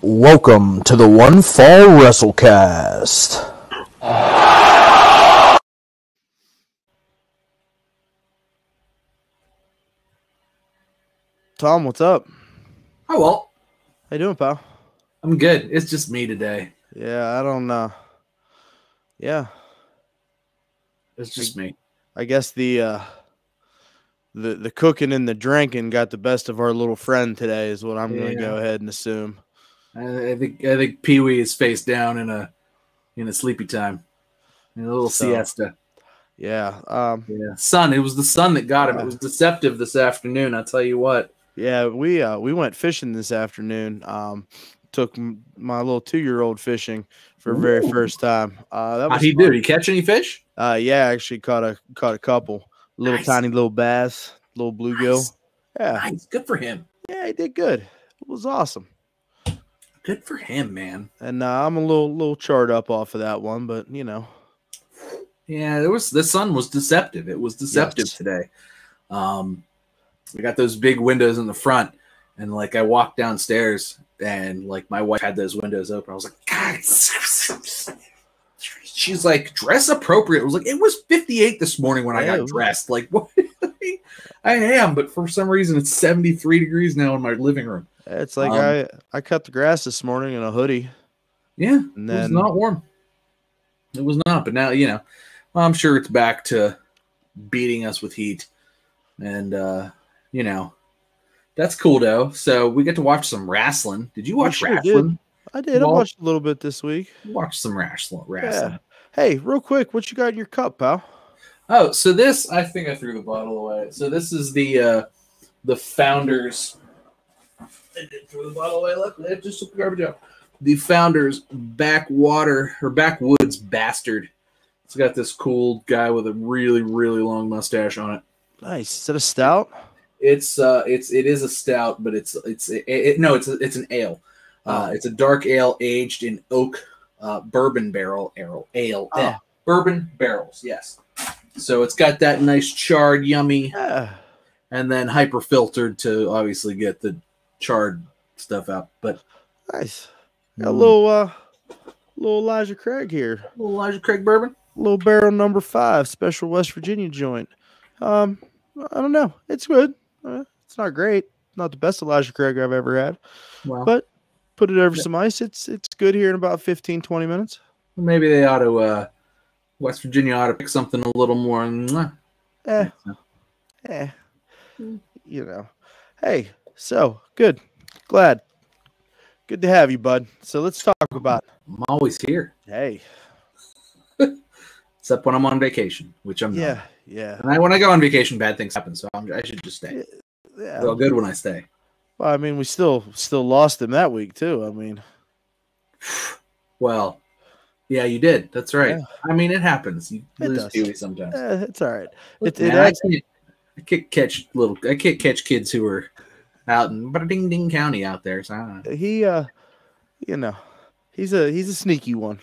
Welcome to the One Fall WrestleCast. Tom, what's up? Hi, Walt. How you doing, pal? I'm good. It's just me today. Yeah, I don't know. Yeah, It's just me. I guess the cooking and the drinking got the best of our little friend today, is what I'm going to go ahead and assume. I think Pee Wee is face down in a sleepy time, in a little siesta. Yeah. Sun. It was the sun that got him. It was deceptive this afternoon. I'll tell you what. Yeah, we went fishing this afternoon. Took my little 2-year-old fishing for the very first time. How'd he do? Did he catch any fish? Yeah, I actually caught a couple little tiny little bass, little bluegill. Nice. Yeah, nice. Good for him. Yeah, he did good. It was awesome. Good for him, man. And I'm a little charred up off of that one, but you know. Yeah, the sun was deceptive. It was deceptive today. We got those big windows in the front, and like I walked downstairs, and like my wife had those windows open. I was like, God. She's like, dress appropriate. I was like, it was 58 this morning when I got dressed. Like, what? I am, but for some reason it's 73 degrees now in my living room. It's like I cut the grass this morning in a hoodie. Yeah, and then, it was not warm. It was not, but now, I'm sure it's back to beating us with heat. And, that's cool, though. So we get to watch some wrestling. Did you watch wrestling? I did. I watched a little bit this week. Watched some wrestling. Yeah. Hey, real quick, what you got in your cup, pal? Oh, so this, I think I threw the bottle away. So this is the Founders. I did throw the bottle away. Look, I just took the garbage out. The Founders Backwoods Bastard. It's got this cool guy with a really, really long mustache on it. Nice. Is it a stout? It is a stout, but it's an ale. It's a dark ale aged in oak bourbon barrel ale. Bourbon barrels, yes. So it's got that nice charred, yummy, and then hyper filtered to obviously get the charred stuff out. But nice. Got a little Elijah Craig here. Little Elijah Craig bourbon. Little barrel number 5, special West Virginia joint. I don't know. It's good. It's not great. Not the best Elijah Craig I've ever had. Wow. But put it over some ice. It's good here in about 15, 20 minutes. Maybe they ought to, West Virginia ought to pick something a little more. Hey, so good. Glad. Good to have you, bud. So let's talk about it. I'm always here. Hey. Except when I'm on vacation, which I'm not. Yeah. And when I go on vacation, bad things happen, so I should just stay. Yeah. Well, good when I stay. Well, I mean, we still lost him that week too. I mean, well, yeah, you did. That's right. Yeah. I mean, it happens. You lose Pee-wee sometimes. It's all right. I can't catch kids who are out in Ding Ding County out there. So I don't know. He's a sneaky one.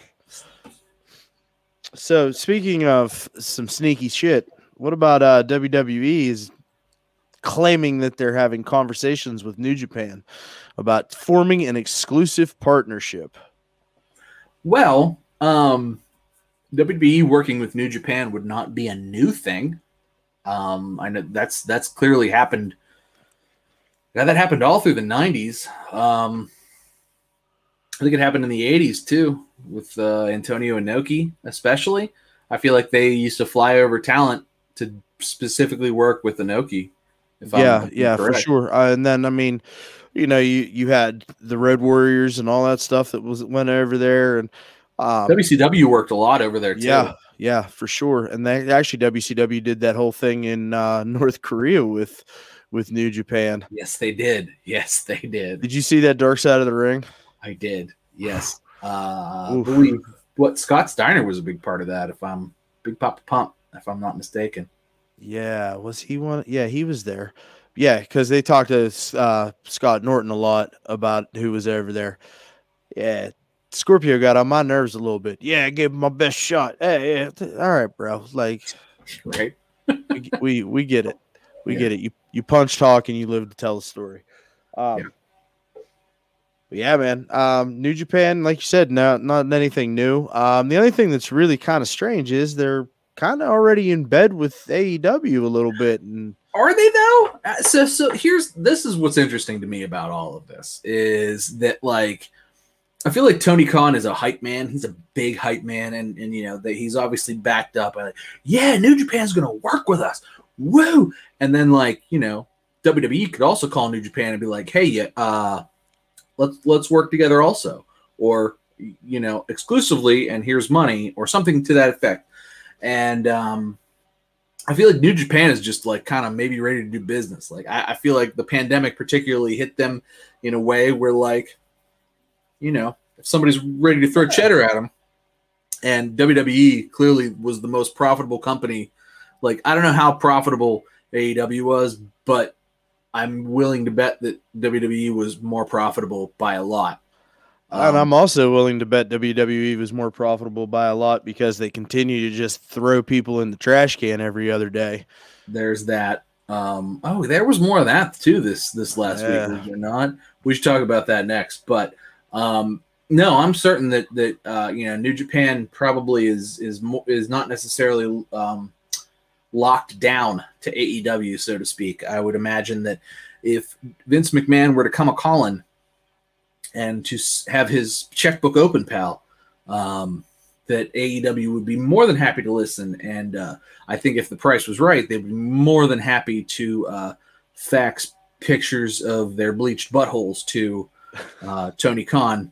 So speaking of some sneaky shit, what about WWE is claiming that they're having conversations with New Japan about forming an exclusive partnership? Well, WWE working with New Japan would not be a new thing. I know that's clearly happened. Yeah, that happened all through the 90s. I think it happened in the 80s too with Antonio Inoki, especially. I feel like they used to fly over talent to specifically work with Inoki. Yeah, for sure. And then, I mean, you had the Road Warriors and all that stuff that went over there, and WCW worked a lot over there too. Yeah, for sure. And they actually WCW did that whole thing in North Korea with New Japan. Yes, they did. Did you see that Dark Side of the Ring? I did. Yes. I believe Scott Steiner was a big part of that. Big Papa Pump, if I'm not mistaken. Yeah, was he one? Yeah, he was there. Yeah, because they talked to Scott Norton a lot about who was over there. Yeah, Scorpio got on my nerves a little bit. Yeah, I gave him my best shot. Hey, all right, bro. Like, right? we get it. We get it. You punch talk and you live to tell the story. Yeah, man. New Japan, like you said, not anything new. The only thing that's really kind of strange is they're kind of already in bed with AEW a little bit, and Are they though? So this is what's interesting to me about all of this is that like I feel like Tony Khan is a hype man. He's a big hype man, and you know that he's obviously backed up. Like, yeah, New Japan's gonna work with us. Woo! And then like you know WWE could also call New Japan and be like, hey, yeah, let's work together also, or you know exclusively, and here's money or something to that effect. And I feel like New Japan is just like kind of maybe ready to do business. Like I feel like the pandemic particularly hit them in a way where like, you know, if somebody's ready to throw cheddar at them, and WWE clearly was the most profitable company. Like I don't know how profitable AEW was, but I'm willing to bet that WWE was more profitable by a lot. and I'm also willing to bet WWE was more profitable by a lot because they continue to just throw people in the trash can every other day. There's that. There was more of that too this last week, was there not? We should talk about that next. But no, I'm certain that you know New Japan probably is not necessarily locked down to AEW, so to speak. I would imagine that if Vince McMahon were to come a calling and to have his checkbook open, pal, that AEW would be more than happy to listen. And I think if the price was right, they'd be more than happy to fax pictures of their bleached buttholes to Tony Khan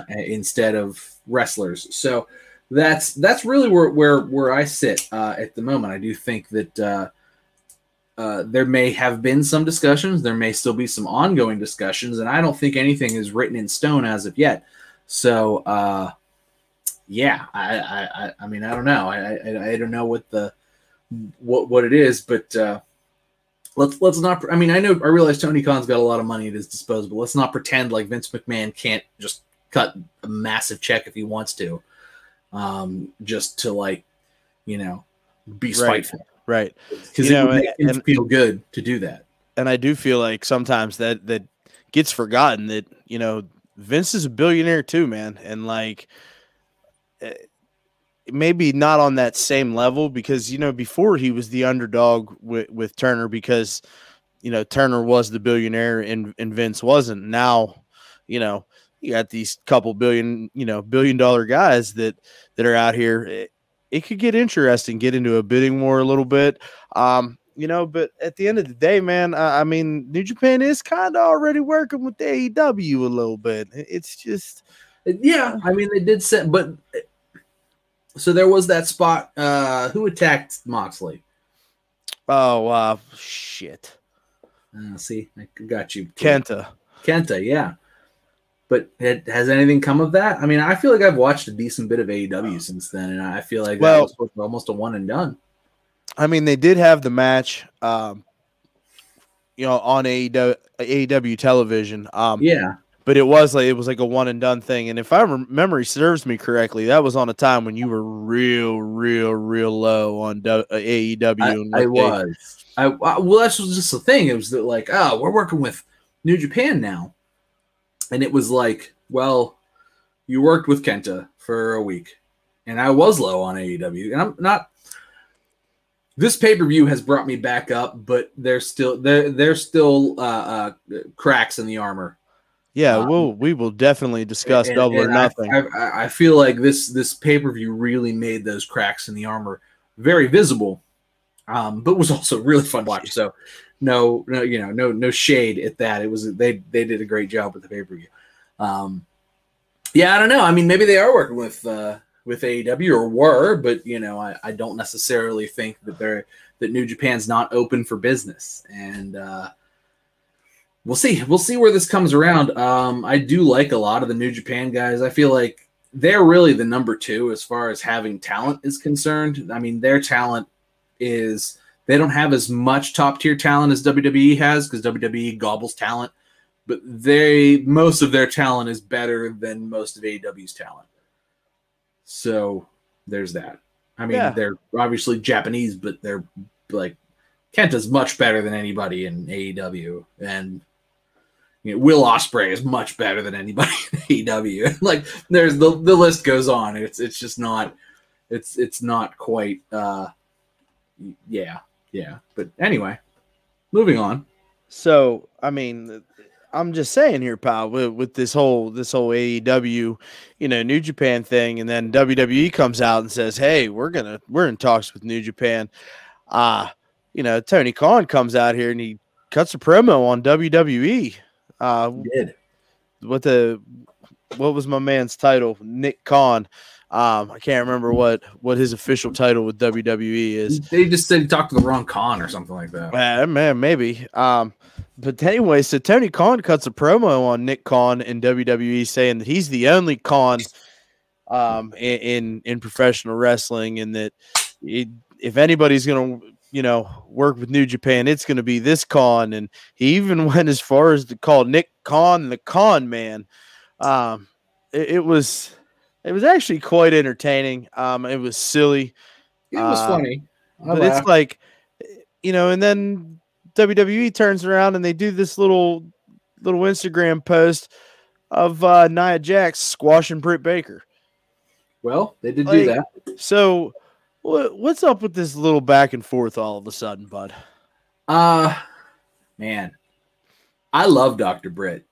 instead of wrestlers. So that's really where I sit at the moment. I do think that there may have been some discussions. There may still be some ongoing discussions, and I don't think anything is written in stone as of yet. So, yeah, I mean, I don't know. I don't know what it is, but let's not. I mean, I realize Tony Khan's got a lot of money at his disposal, but let's not pretend like Vince McMahon can't just cut a massive check if he wants to, just to like, you know, be spiteful. Right. Because it would make him feel good to do that. And I do feel like sometimes that gets forgotten that, you know, Vince is a billionaire too, man. And like, maybe not on that same level because, you know, before he was the underdog with Turner because, you know, Turner was the billionaire and Vince wasn't. Now, you know, you got these couple billion dollar guys that are out here. It could get interesting, get into a bidding war a little bit. You know, but at the end of the day, man, I mean, New Japan is kind of already working with the AEW a little bit. It's just, yeah, I mean, they did set, but so there was that spot. Who attacked Moxley? Oh, shit. See, I got you. Kenta, yeah. But has anything come of that? I mean, I feel like I've watched a decent bit of AEW since then, and I feel like that was almost a one and done. I mean, they did have the match, you know, on AEW television. Yeah, but it was like a one and done thing. And if memory serves me correctly, that was on a time when you were real low on AEW. I was. Well, that's just the thing. It was that like, oh, we're working with New Japan now. And it was like, well, you worked with Kenta for a week, and I was low on AEW. And I'm not. This pay-per-view has brought me back up, but there's still cracks in the armor. Yeah, we will definitely discuss Double or Nothing. I feel like this pay-per-view really made those cracks in the armor very visible, but was also really fun to watch. So. No shade at that. It was they did a great job with the pay-per-view. Yeah, I don't know. I mean, maybe they are working with AEW or were, but you know, I don't necessarily think that New Japan's not open for business. And we'll see where this comes around. I do like a lot of the New Japan guys. I feel like they're really the number two as far as having talent is concerned. I mean, their talent is. They don't have as much top-tier talent as WWE has because WWE gobbles talent, but most of their talent is better than most of AEW's talent. So there's that. I mean, They're obviously Japanese, but they're like Kenta's much better than anybody in AEW, and Will Ospreay is much better than anybody in AEW. Like there's the list goes on. It's just not it's not quite yeah. But anyway, moving on. So I mean, I'm just saying here, pal, with this whole AEW, New Japan thing, and then WWE comes out and says, "Hey, we're in talks with New Japan." Tony Khan comes out here and he cuts a promo on WWE. He did. What was my man's title? Nick Khan. I can't remember what his official title with WWE is. They just said he talked to the wrong Khan or something like that. Man, maybe. But anyway, so Tony Khan cuts a promo on Nick Khan in WWE saying that he's the only Khan in professional wrestling, and that if anybody's going to work with New Japan, it's going to be this Khan. And he even went as far as to call Nick Khan the Khan Man. It was actually quite entertaining. It was silly. It was funny. But it's like, and then WWE turns around and they do this little Instagram post of Nia Jax squashing Britt Baker. Well, they did do that. So what's up with this little back and forth all of a sudden, bud? Man, I love Dr. Britt.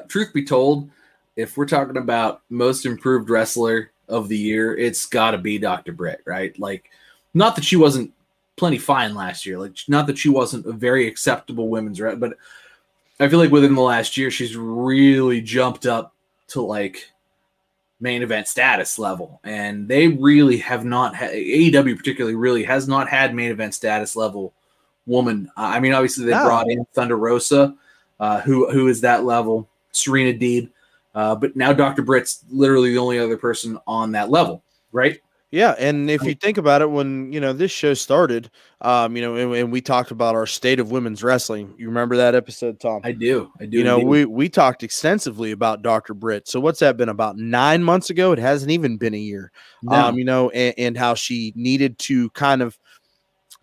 Truth be told, if we're talking about most improved wrestler of the year, it's got to be Dr. Britt, right? Like, not that she wasn't plenty fine last year, like not that she wasn't a very acceptable women's wrestler, but I feel like within the last year, she's really jumped up to like main event status level, and they really have not had, AEW particularly really has not had main event status level woman. I mean, obviously they brought in Thunder Rosa, who is that level, Serena Deeb, but now Dr. Britt's literally the only other person on that level, right? Yeah, and if you think about it, when this show started, and we talked about our state of women's wrestling. You remember that episode, Tom? I do. We talked extensively about Dr. Britt. So what's that been, about 9 months ago? It hasn't even been a year. No. And how she needed to kind of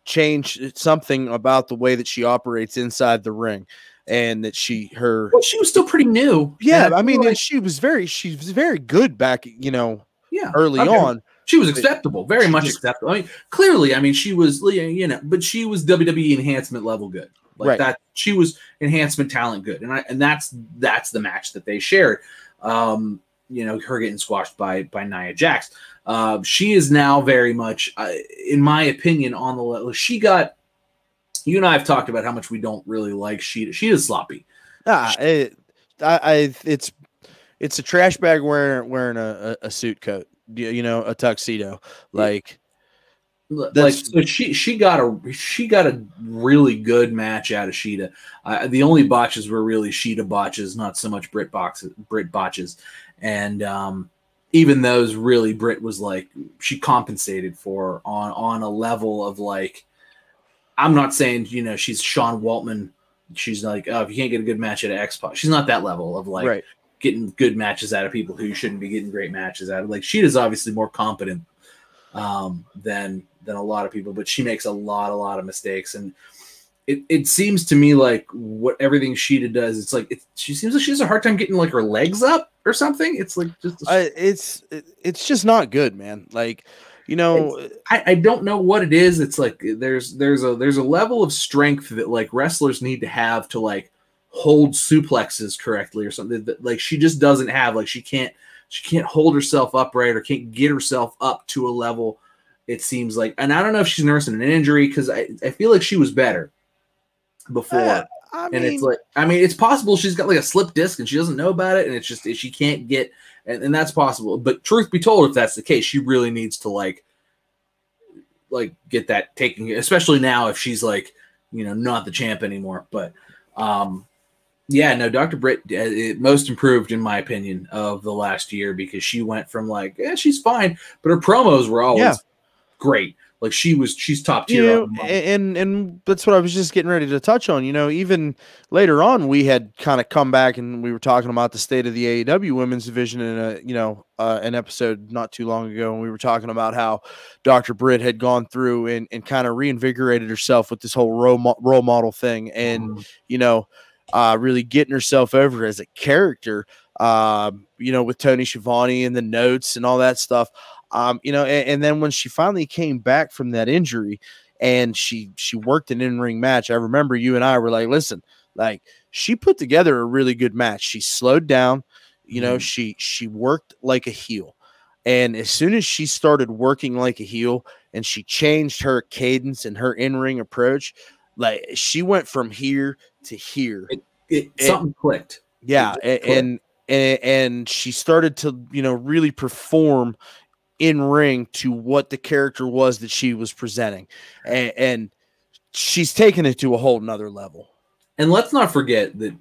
change something about the way that she operates inside the ring, and that she was still pretty new. Yeah, I mean, she was very good back, early on. She was acceptable, very much acceptable. I mean, clearly, she was, but she was WWE enhancement level good, like that. She was enhancement talent good, and that's the match that they shared. Her getting squashed by Nia Jax. She is now very much, in my opinion, on the level. She got. You and I have talked about how much we don't really like Sheeta. Sheeta's sloppy. It's a trash bag wearing a suit coat. A tuxedo, so she got a really good match out of Sheeta. The only botches were really Sheeta botches, not so much Britt botches, and even those really Britt was like she compensated for on a level of like. I'm not saying she's Sean Waltman. She's like, oh, if you can't get a good match out of X-Pac, she's not that level of like. Right. Getting good matches out of people who shouldn't be getting great matches out of. Like, Sheeta's obviously more competent than a lot of people, but she makes a lot of mistakes. And it seems to me like what everything Sheeta does, it's like she seems like she has a hard time getting like her legs up or something. It's like just it's just not good, man. Like, I don't know what it is. It's like there's a level of strength that like wrestlers need to have to like hold suplexes correctly or something that like she just doesn't have. Like she can't hold herself upright or can't get herself up to a level, it seems like. And I don't know if she's nursing an injury, because I feel like she was better before. It's possible she's got like a slip disc and she doesn't know about it, and it's just she can't get, and that's possible. But truth be told, if that's the case, she really needs to like get that taken, especially now if she's like not the champ anymore. But yeah, no, Dr. Britt, most improved in my opinion of the last year, because she went from like, she's fine, but her promos were always great. Like she's top tier. And that's what I was just getting ready to touch on. Even later on, we had kind of come back and we were talking about the state of the AEW women's division in an episode not too long ago, and we were talking about how Dr. Britt had gone through and kind of reinvigorated herself with this whole role model thing, and really getting herself over as a character, with Tony Schiavone and the notes and all that stuff. And then when she finally came back from that injury and she worked an in-ring match, I remember you and I were like, listen, like she put together a really good match. She slowed down, she worked like a heel. And as soon as she started working like a heel and she changed her cadence and her in-ring approach, like she went from here to here. Something clicked. Yeah. And she started to, really perform in ring to what the character was that she was presenting. And she's taken it to a whole nother level. And let's not forget that,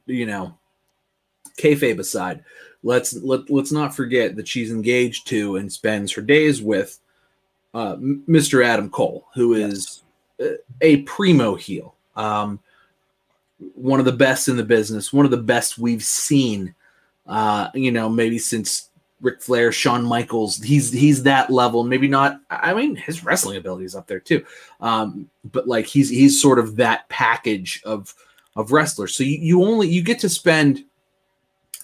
kayfabe aside, let's not forget that she's engaged to and spends her days with Mr. Adam Cole, who is a primo heel. One of the best in the business, one of the best we've seen, maybe since Ric Flair, Shawn Michaels. He's that level. Maybe not. I mean, his wrestling ability is up there too. But like he's sort of that package of wrestlers. So you get to spend,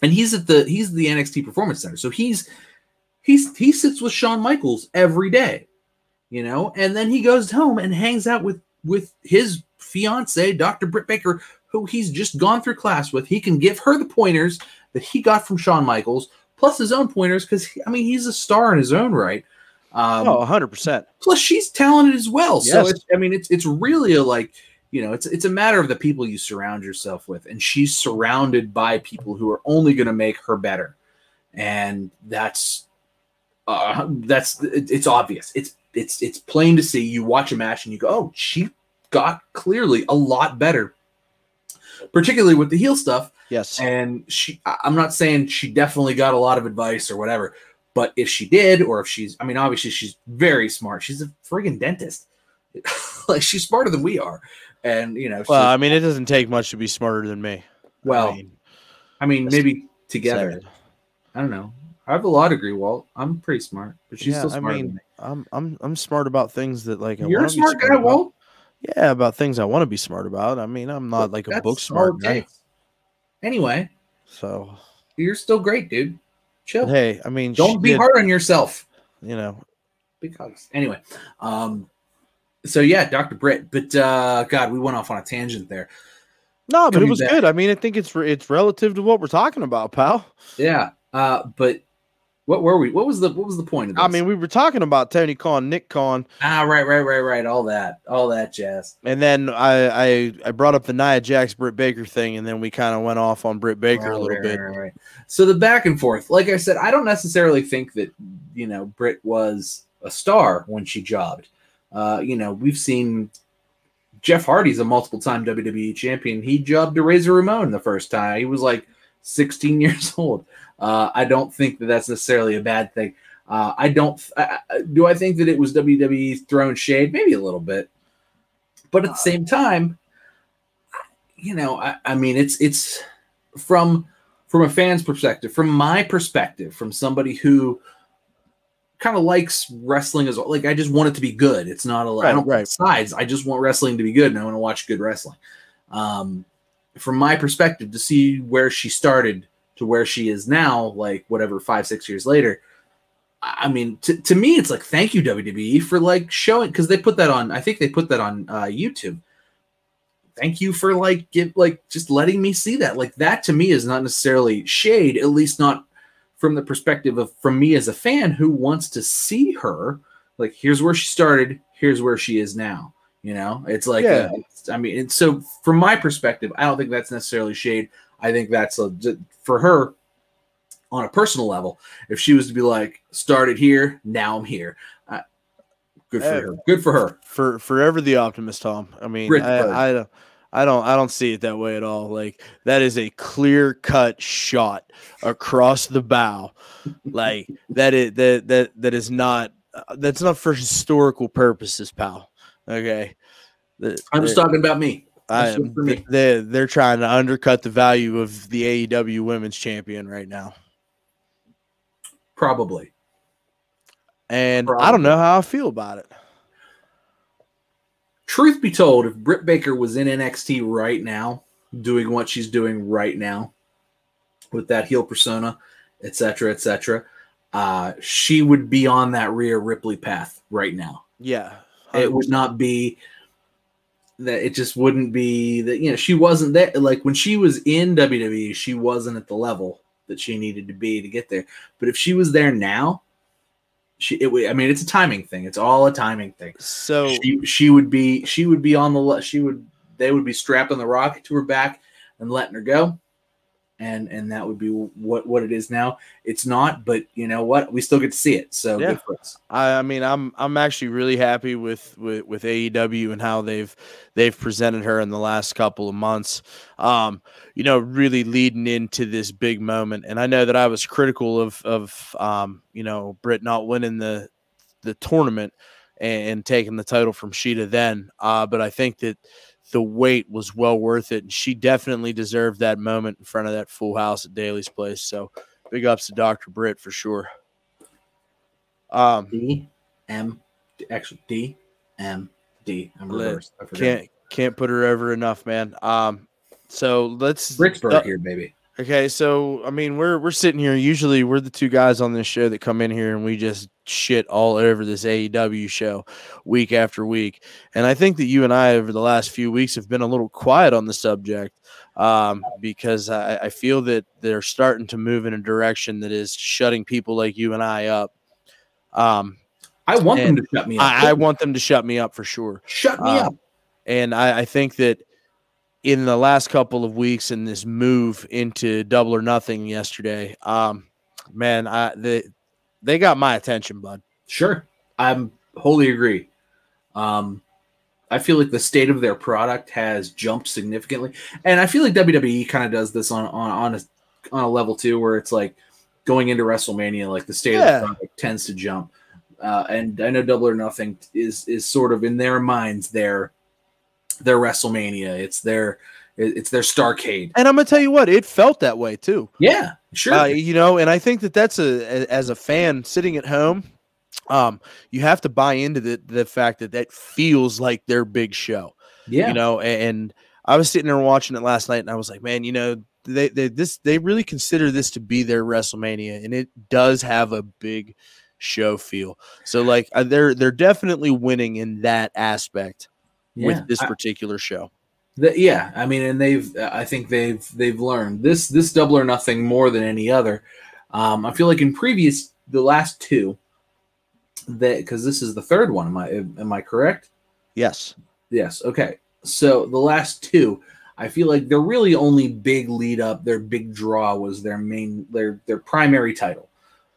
and he's the NXT Performance Center. So he sits with Shawn Michaels every day, and then he goes home and hangs out with his fiance, Dr. Britt Baker, who he's just gone through class with. He can give her the pointers that he got from Shawn Michaels, plus his own pointers, because he's a star in his own right. 100%. Plus, she's talented as well. Yes. So it's really it's a matter of the people you surround yourself with, and she's surrounded by people who are only going to make her better, and it's obvious. It's plain to see. You watch a match and you go, oh, she got clearly a lot better, particularly with the heel stuff. Yes. And I'm not saying she definitely got a lot of advice or whatever, but if she did, or if obviously she's very smart. She's a friggin' dentist. Like, she's smarter than we are. And, it doesn't take much to be smarter than me. Well, maybe together. Sad. I don't know. I have a law degree, Walt. I'm pretty smart, but she's still smarter than me. I'm smart about things that You're a smart guy, Walt. Yeah, about things I want to be smart about. I'm not like a book smart guy. Anyway, so you're still great, dude. Chill. Hey, don't be hard on yourself. Because anyway, so yeah, Dr. Britt. But God, we went off on a tangent there. No, but it was good. I think it's relative to what we're talking about, pal. Yeah. But what were we? What was the point of this? We were talking about Tony Khan, Nick Khan. Right. All that jazz. And then I brought up the Nia Jax Britt Baker thing, and then we kind of went off on Britt Baker a little bit. Right. So the back and forth, like I said, I don't necessarily think that Britt was a star when she jobbed. We've seen Jeff Hardy's a multiple-time WWE champion. He jobbed to Razor Ramon the first time. He was like 16 years old. I don't think that that's necessarily a bad thing. Do I think that it was WWE throwing shade? Maybe a little bit. But at the same time, it's from a fan's perspective, from my perspective, from somebody who kind of likes wrestling as well. Like, I just want it to be good. It's not I don't want sides. I just want wrestling to be good, and I want to watch good wrestling. From my perspective, to see where she started to where she is now, like 5-6 years later, to me, it's like, thank you, WWE, for like showing, because they put that on. I think they put that on YouTube. Thank you for just letting me see that. Like, that to me is not necessarily shade, at least not from the perspective of from me as a fan who wants to see her. Like, here's where she started, here's where she is now. It's like, so from my perspective, I don't think that's necessarily shade. I think that's for her on a personal level. If she was to be like, started here, now I'm here. Good for her. Good for her. For forever the optimist, Tom. I don't see it that way at all. Like, that is a clear-cut shot across the bow. Like, that's not for historical purposes, pal. Okay. I'm just talking about me. They're trying to undercut the value of the AEW Women's Champion right now. Probably. And I don't know how I feel about it. Truth be told, if Britt Baker was in NXT right now, doing what she's doing right now with that heel persona, etc., etc., she would be on that Rhea Ripley path right now. Yeah. 100%. It would not be that. It just wouldn't be that, she wasn't there. Like when she was in WWE, she wasn't at the level that she needed to be to get there. But if she was there now, it's a timing thing. It's all a timing thing. So she would be on the they would be strapping the rocket to her back and letting her go. And that would be what it is now. It's not, but you know what? We still get to see it. So yeah. Good for us. I'm actually really happy with AEW and how they've presented her in the last couple of months. Really leading into this big moment. And I know that I was critical of Britt not winning the tournament and taking the title from Sheeta then. But I think that the wait was well worth it, and she definitely deserved that moment in front of that full house at Daly's place. So big ups to Dr. Britt for sure. DMD. I'm reversed. Can't put her over enough, man. So let's Bricksburg here, baby. Okay, so we're sitting here. Usually, we're the two guys on this show that come in here and we just shit all over this AEW show week after week. And I think that you and I, over the last few weeks, have been a little quiet on the subject because I feel that they're starting to move in a direction that is shutting people like you and I up. I want them to shut me up. I want them to shut me up for sure. Shut me up. And I think that in the last couple of weeks in this move into Double or Nothing yesterday, they got my attention, bud. Sure. I'm wholly agree. I feel like the state of their product has jumped significantly. And I feel like WWE kind of does this on a level too, where it's like going into WrestleMania, like the state of the product tends to jump. And I know Double or Nothing is sort of in their minds their WrestleMania. It's their Starrcade. And I'm gonna tell you what, it felt that way too. Yeah, sure. And I think that that's as a fan sitting at home, you have to buy into the fact that feels like their big show. Yeah. And I was sitting there watching it last night and I was like, man, they really consider this to be their WrestleMania, and it does have a big show feel. So like they're definitely winning in that aspect. With this particular show. I think they've learned this Double or Nothing more than any other. I feel like the last two, because this is the third one. Am I correct? Yes. Yes. Okay. So the last two, I feel like their really only big lead up, their big draw was their primary title.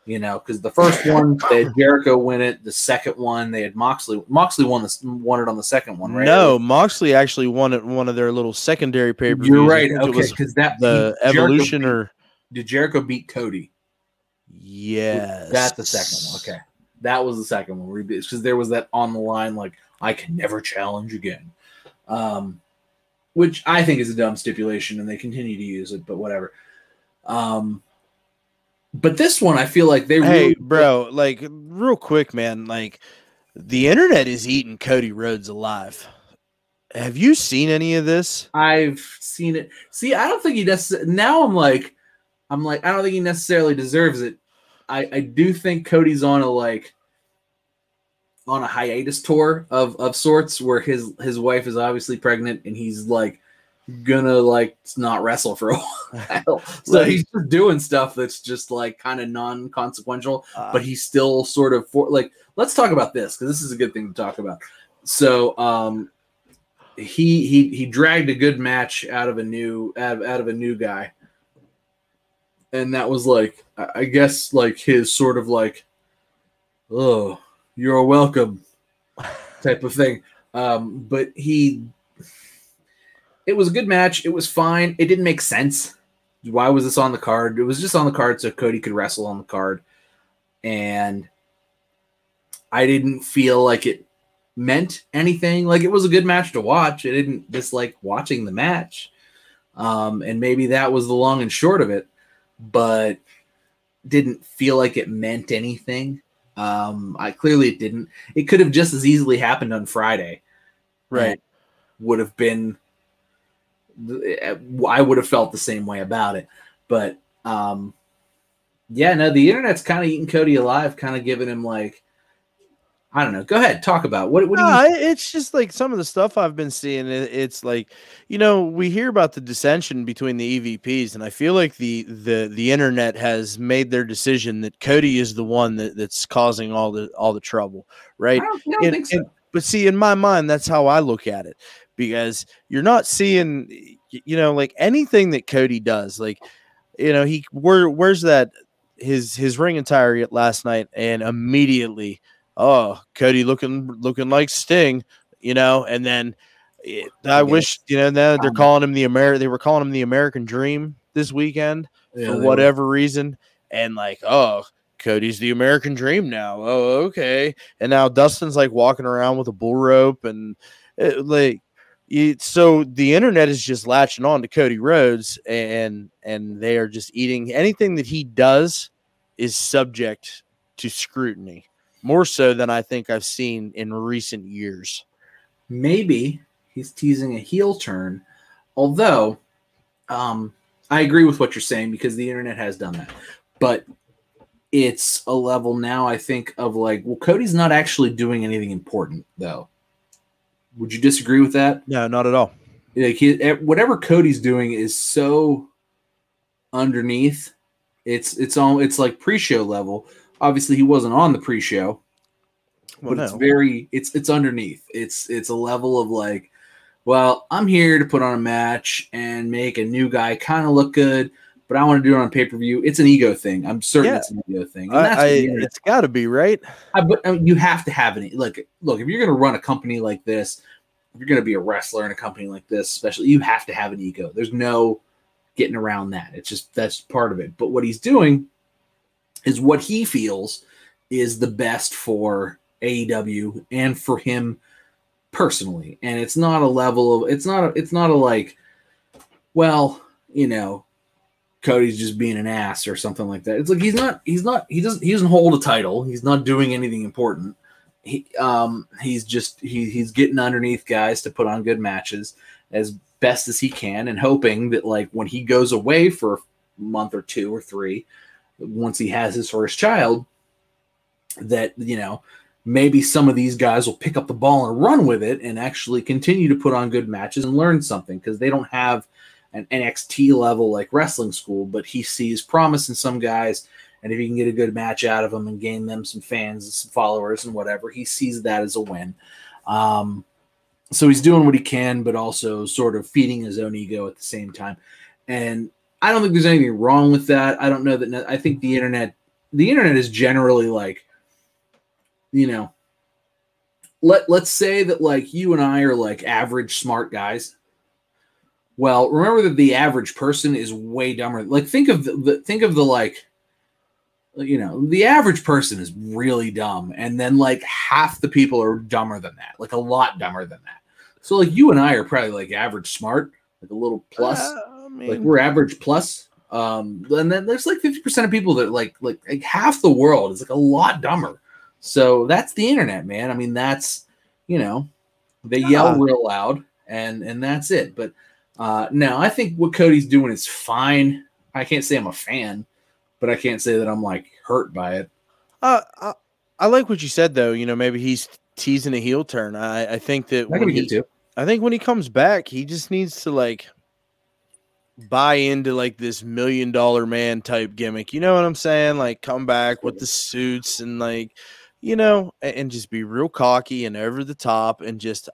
Because the first one, they had Jericho win it. The second one, they had Moxley. Moxley won it on the second one, right? No, Moxley actually won it one of their little secondary pay-per-views. You're right. Okay, because Evolution did Jericho beat Cody? Yes. That's the second one. Okay. That was the second one. Because there was that on the line, like, I can never challenge again. Which I think is a dumb stipulation, and they continue to use it, but whatever. But this one, I feel like bro, like real quick, man, like the internet is eating Cody Rhodes alive. Have you seen any of this? I've seen it. See, I don't think he does. Now I'm like, I don't think he necessarily deserves it. I do think Cody's on a hiatus tour of sorts, where his wife is obviously pregnant and he's like gonna not wrestle for a while. So he's just doing stuff that's just kind of non-consequential, but he's still sort of let's talk about this, because this is a good thing to talk about. So he dragged a good match out of a new guy, and that was I guess his sort of oh, you're welcome type of thing. But it was a good match. It was fine. It didn't make sense. Why was this on the card? It was just on the card so Cody could wrestle on the card. And I didn't feel like it meant anything. It was a good match to watch. I didn't dislike watching the match. And maybe that was the long and short of it, but didn't feel like it meant anything. Clearly it didn't. It could have just as easily happened on Friday. Right. Would have been I would have felt the same way about it. But yeah, no, the internet's kind of eating Cody alive, kind of giving him like, I don't know. Go ahead, talk about what do you? It's just like some of the stuff I've been seeing. It's like, we hear about the dissension between the EVPs, and I feel like the internet has made their decision that Cody is the one that's causing all the trouble, right? I don't think so. But see, in my mind, that's how I look at it, because you're not seeing, like anything that Cody does, like, he where's that his ring attire last night, and immediately, oh, Cody looking like Sting, and then I wish, now they're calling him they were calling him the American Dream this weekend for whatever reason. And like, oh, Cody's the American Dream now. Oh, okay. And now Dustin's like walking around with a bull rope, and so the internet is just latching on to Cody Rhodes, and they are just eating anything that he does is subject to scrutiny. More so than I think I've seen in recent years. Maybe he's teasing a heel turn, although I agree with what you're saying, because the internet has done that. But it's a level now, I think, of like, well, Cody's not actually doing anything important, though. Would you disagree with that? No, not at all. Like whatever Cody's doing is so underneath. It's like pre-show level. Obviously, he wasn't on the pre-show, but it's underneath. It's a level of like, well, I'm here to put on a match and make a new guy kind of look good, but I want to do it on pay-per-view. It's an ego thing. I'm certain it's an ego thing. And it's got to be, right? But you have to have it. Look, if you're going to run a company like this, if you're going to be a wrestler in a company like this, especially, you have to have an ego. There's no getting around that. It's just, that's part of it. But what he's doing is what he feels is the best for AEW and for him personally. And it's not a level of, it's not a like, well, Cody's just being an ass or something like that. It's like, he doesn't hold a title. He's not doing anything important. He's getting underneath guys to put on good matches as best as he can, and hoping that like when he goes away for a month or 2 or 3, once he has his first child, that, maybe some of these guys will pick up the ball and run with it and actually continue to put on good matches and learn something, because they don't have an NXT level like wrestling school, but he sees promise in some guys, and if he can get a good match out of them and gain them some fans and some followers and whatever, he sees that as a win. So he's doing what he can, but also sort of feeding his own ego at the same time. And I don't think there's anything wrong with that. I don't know that. I think the internet is generally like, let's say that like you and I are like average smart guys. Well, remember that the average person is way dumber. Like think of the like, the average person is really dumb, and then like half the people are dumber than that, like a lot dumber than that. So like you and I are probably like average smart, like a little plus. Like we're average plus. And then there's like 50% of people that like half the world is like a lot dumber. So that's the internet, man. I mean, that's, they yell real loud and that's it. But no, I think what Cody's doing is fine. I can't say I'm a fan, but I can't say that I'm like hurt by it. I like what you said though. Maybe he's teasing a heel turn. I think that when he comes back, he just needs to like buy into like this $1 million man type gimmick. You know what I'm saying? Like come back with the suits and like, and just be real cocky and over the top, and just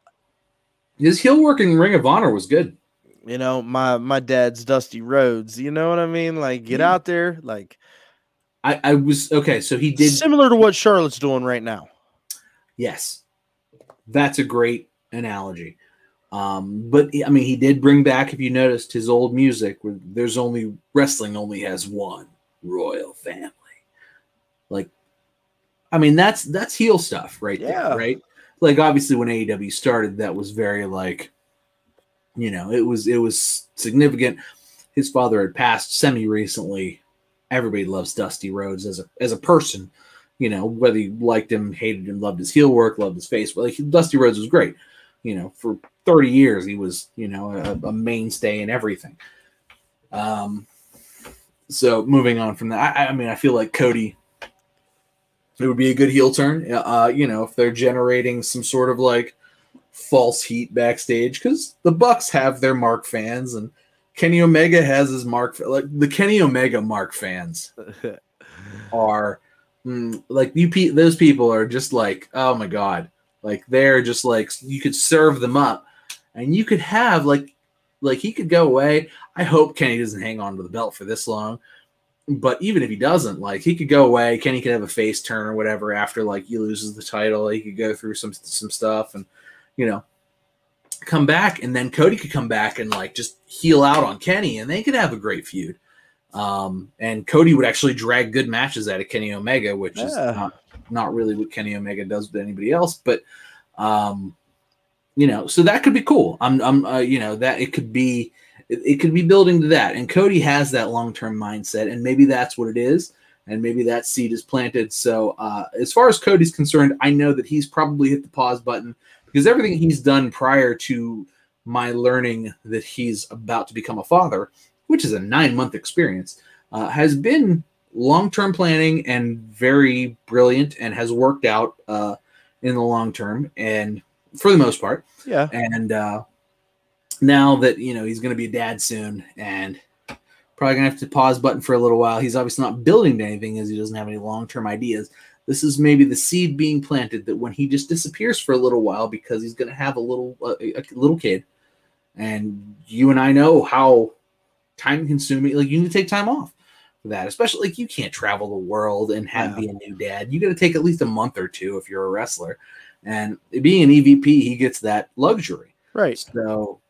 his heel work in Ring of Honor was good. My dad's Dusty Rhodes. You know what I mean? Like get out there. Like I was okay. So he did similar to what Charlotte's doing right now. Yes, that's a great analogy. But I mean, he did bring back, if you noticed, his old music where wrestling only has one royal family. Like, I mean, that's heel stuff right there, right? Like, obviously when AEW started, that was very like, it was significant. His father had passed semi-recently. Everybody loves Dusty Rhodes as a person, whether you liked him, hated him, loved his heel work, loved his face. But like, Dusty Rhodes was great, for 30 years he was, a mainstay in everything. So moving on from that, I feel like Cody, it would be a good heel turn. If they're generating some sort of like false heat backstage, because the Bucks have their Mark fans and Kenny Omega has his Mark. Like the Kenny Omega Mark fans are those people are just like, oh my god, like they're just like, you could serve them up, and you could have like he could go away. I hope Kenny doesn't hang on to the belt for this long. But even if he doesn't, like he could go away, Kenny could have a face turn or whatever after like he loses the title. He could go through some stuff and come back, and then Cody could come back and like just heel out on Kenny, and they could have a great feud. And Cody would actually drag good matches out of Kenny Omega, which is not really what Kenny Omega does with anybody else. But so that could be cool. That it could be building to that, and Cody has that long-term mindset, and maybe that's what it is, and maybe that seed is planted. So as far as Cody's concerned, I know that he's probably hit the pause button, because everything he's done prior to my learning that he's about to become a father, which is a 9-month experience, has been long-term planning and very brilliant, and has worked out in the long term, and for the most part. Yeah. And now that, he's going to be a dad soon, and probably going to have to pause button for a little while. He's obviously not building to anything, as he doesn't have any long-term ideas. This is maybe the seed being planted that when he just disappears for a little while, because he's going to have a little kid, and you and I know how time-consuming. Like, you need to take time off for that, especially like you can't travel the world and be a new dad. You got to take at least a month or two if you're a wrestler, and being an EVP, he gets that luxury. Right. So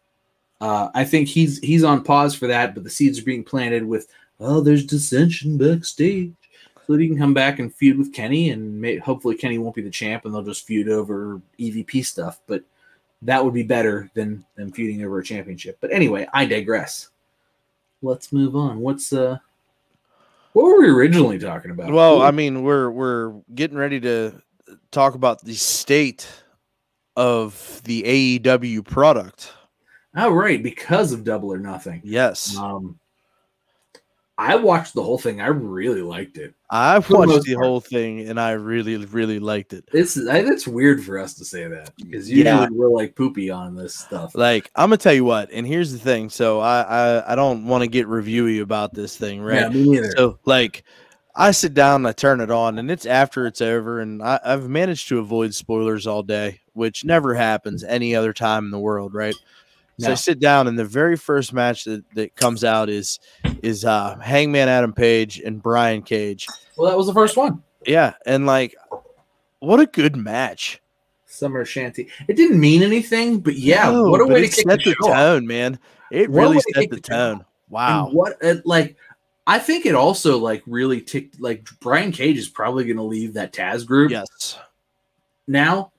I think he's on pause for that, but the seeds are being planted with, there's dissension backstage, so that he can come back and feud with Kenny, and hopefully Kenny won't be the champ, and they'll just feud over EVP stuff. But that would be better than feuding over a championship. But anyway, I digress. Let's move on. What were we originally talking about? Well, we're getting ready to talk about the state of the AEW product. Oh, right, because of Double or Nothing. Yes. I watched the whole thing. I really liked it. I watched the whole thing, and I really, really liked it. It's weird for us to say that, because usually we're like poopy on this stuff. Like, I'm gonna tell you what, and here's the thing. So I don't want to get reviewy about this thing, right? Yeah, me neither. So like, I sit down and I turn it on, and it's after it's over, and I've managed to avoid spoilers all day, which never happens any other time in the world, right? So I sit down, and the very first match that comes out is Hangman Adam Page and Brian Cage. Well, that was the first one. Yeah, and like, what a good match. Summer Shanty. It didn't mean anything, but what a way to kick the show tone, man. It really set the tone. Wow. And I think it also like really ticked. Like, Brian Cage is probably going to leave that Taz group. Yes. Now.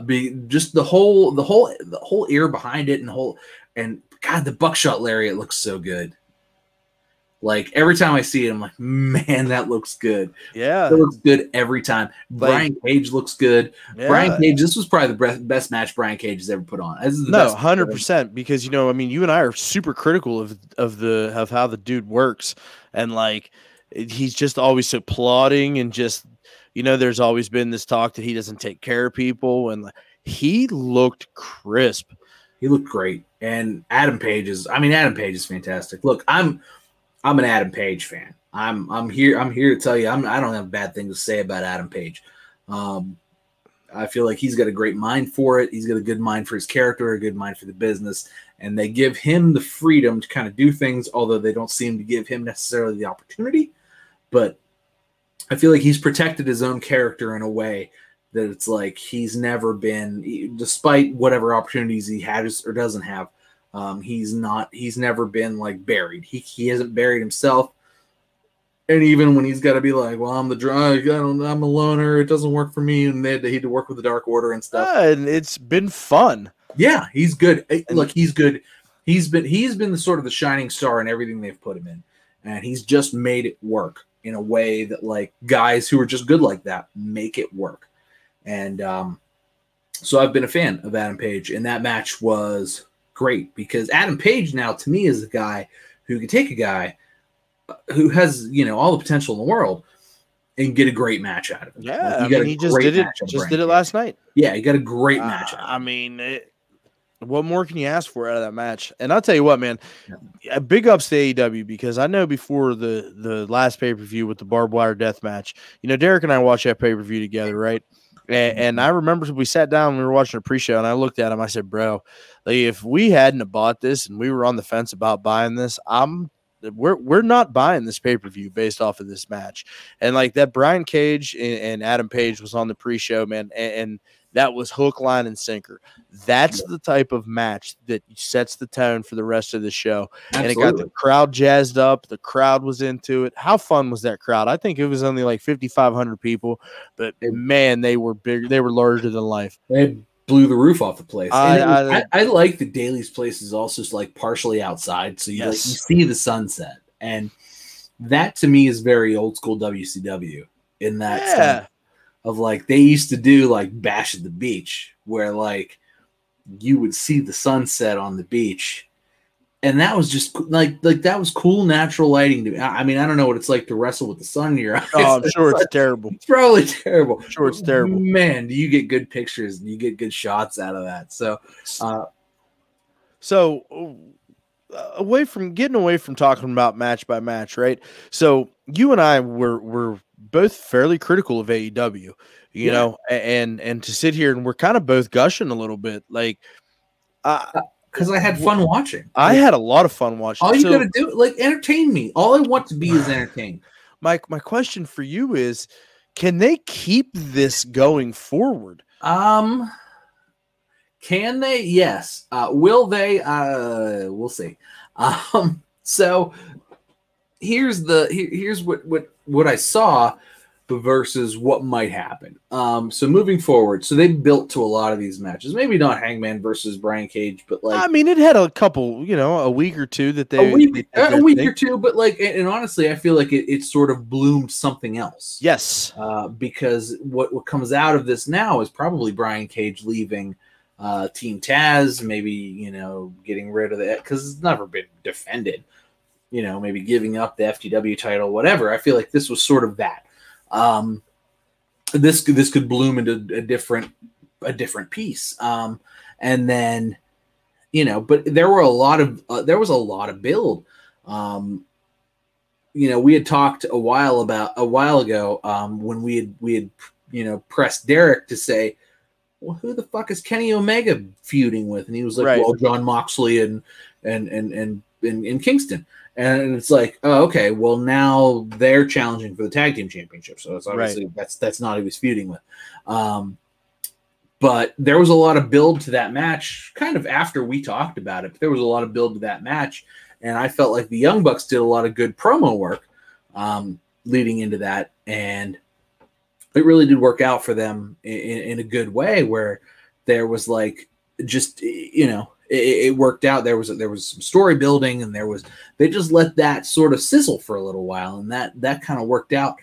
Be just the whole ear behind it, and God, the buckshot lariat looks so good. Like, every time I see it, I'm like, man, that looks good. Yeah, it looks good every time. Brian Cage looks good. Yeah. Brian Cage, this was probably the best match Brian Cage has ever put on. 100%, because you and I are super critical of how the dude works, and like, he's just always so plodding, and just. There's always been this talk that he doesn't take care of people, and he looked crisp. He looked great. And Adam Page is fantastic. Look, I'm an Adam Page fan. I'm here to tell you, I don't have a bad thing to say about Adam Page. I feel like he's got a great mind for it. He's got a good mind for his character, a good mind for the business, and they give him the freedom to kind of do things, although they don't seem to give him necessarily the opportunity. But I feel like he's protected his own character in a way that it's like he's never been, despite whatever opportunities he has or doesn't have, he's never been like buried. He hasn't buried himself. And even when he's got to be like, well, I'm the drug, I'm a loner, it doesn't work for me, and they had to work with the Dark Order and stuff. And it's been fun. Yeah, he's good. Look, he's good. He's been the sort of the shining star in everything they've put him in, and he's just made it work in a way that like guys who are just good like that make it work. And So I've been a fan of Adam Page, and that match was great because Adam Page now to me is a guy who can take a guy who has, you know, all the potential in the world and get a great match out of it. Yeah, I mean, he just did it last night. Yeah, he got a great match out of it. I mean, what more can you ask for out of that match? And I'll tell you what, man, big ups to AEW, because I know before the last pay-per-view with the barbed wire death match, you know, Derek and I watched that pay-per-view together, right? And I remember we sat down, we were watching a pre-show, and I looked at him, I said, bro, like, if we hadn't have bought this and we were on the fence about buying this, we're not buying this pay-per-view based off of this match. And like that Brian Cage and Adam Page was on the pre-show, man, and that was hook, line, and sinker. That's the type of match that sets the tone for the rest of the show. Absolutely. And it got the crowd jazzed up. The crowd was into it. How fun was that crowd? I think it was only like 5,500 people, but man, they were big. They were larger than life. They blew the roof off the place. I like the Daly's place is also like partially outside, so you see the sunset, and that to me is very old school WCW in that sense. Of like they used to do like Bash at the Beach, where like you would see the sunset on the beach, and that was just like that was cool natural lighting to me. I mean, I don't know what it's like to wrestle with the sun in your eyes. Oh, I'm sure it's terrible. It's probably terrible. I'm sure it's terrible. Man, do you get good pictures? You get good shots out of that. So away from talking about match by match, right? So you and I were both fairly critical of AEW, you know, and to sit here and we're kind of both gushing a little bit, like, because I had fun watching. I had a lot of fun watching. All you gotta do, like, entertain me. All I want to be is entertained. My question for you is, can they keep this going forward? Can they? Yes. Will they? We'll see. So here's what I saw versus what might happen. So moving forward, so they built to a lot of these matches. Maybe not Hangman versus Brian Cage, but like, I mean, it had a couple, you know, a week or two that they a week or two, but like, and honestly, I feel like it sort of bloomed something else. Yes, because what comes out of this now is probably Brian Cage leaving Team Taz, maybe, you know, getting rid of that because it's never been defended. You know, maybe giving up the FTW title, whatever. I feel like this was sort of that. This could bloom into a different piece. And then, you know, but there was a lot of build. You know, we had talked a while ago when we had you know, pressed Derek to say, well, who the fuck is Kenny Omega feuding with? And he was like, well, John Moxley and Kingston. And it's like, oh, okay, well, now they're challenging for the tag team championship. So it's obviously that's not who he's feuding with. But there was a lot of build to that match kind of after we talked about it. But there was a lot of build to that match. And I felt like the Young Bucks did a lot of good promo work leading into that. And it really did work out for them in a good way, where there was like just, you know, it worked out. There was some story building, and they just let that sort of sizzle for a little while, and that kind of worked out.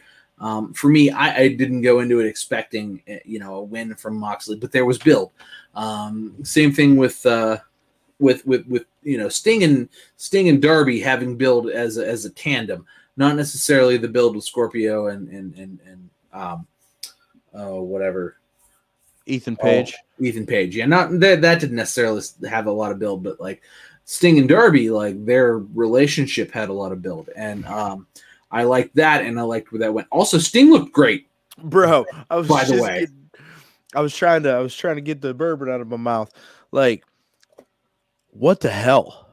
For me, I didn't go into it expecting, you know, a win from Moxley, but there was build. Same thing with you know, Sting and Darby having build as a tandem, not necessarily the build with Scorpio and whatever. Ethan Page. Yeah, not that didn't necessarily have a lot of build, but like Sting and Darby, like their relationship had a lot of build, and I liked that, and I liked where that went. Also, Sting looked great, bro. I was trying to get the bourbon out of my mouth. Like, what the hell?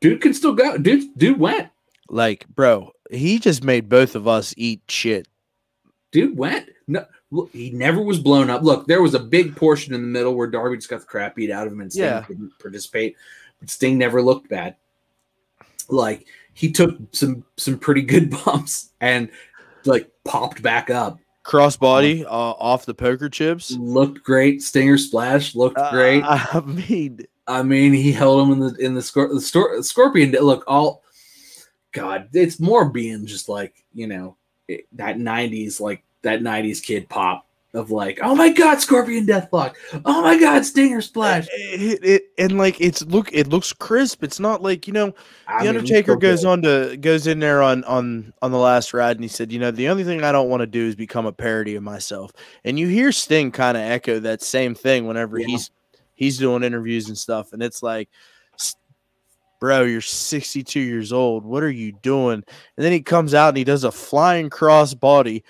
Dude can still go. Dude went. Like, bro, he just made both of us eat shit. Dude went. No. Look, he never was blown up. Look, there was a big portion in the middle where Darby just got the crap beat out of him and Sting couldn't participate. But Sting never looked bad. Like, he took some pretty good bumps and like popped back up. Crossbody off the poker chips. Looked great. Stinger splash looked great. I mean, he held him in the Scorpion. Look, all God, it's more being just like, you know, that 90s kid pop of like, oh my god, Scorpion Deathlock, oh my god, Stinger Splash. And like it looks crisp. It's not like, the I mean, Undertaker it's okay. goes in there on the last ride, and he said, the only thing I don't want to do is become a parody of myself. And you hear Sting kind of echo that same thing whenever Yeah. he's doing interviews and stuff, and it's like, bro, you're 62 years old. What are you doing? And then he comes out and he does a flying cross body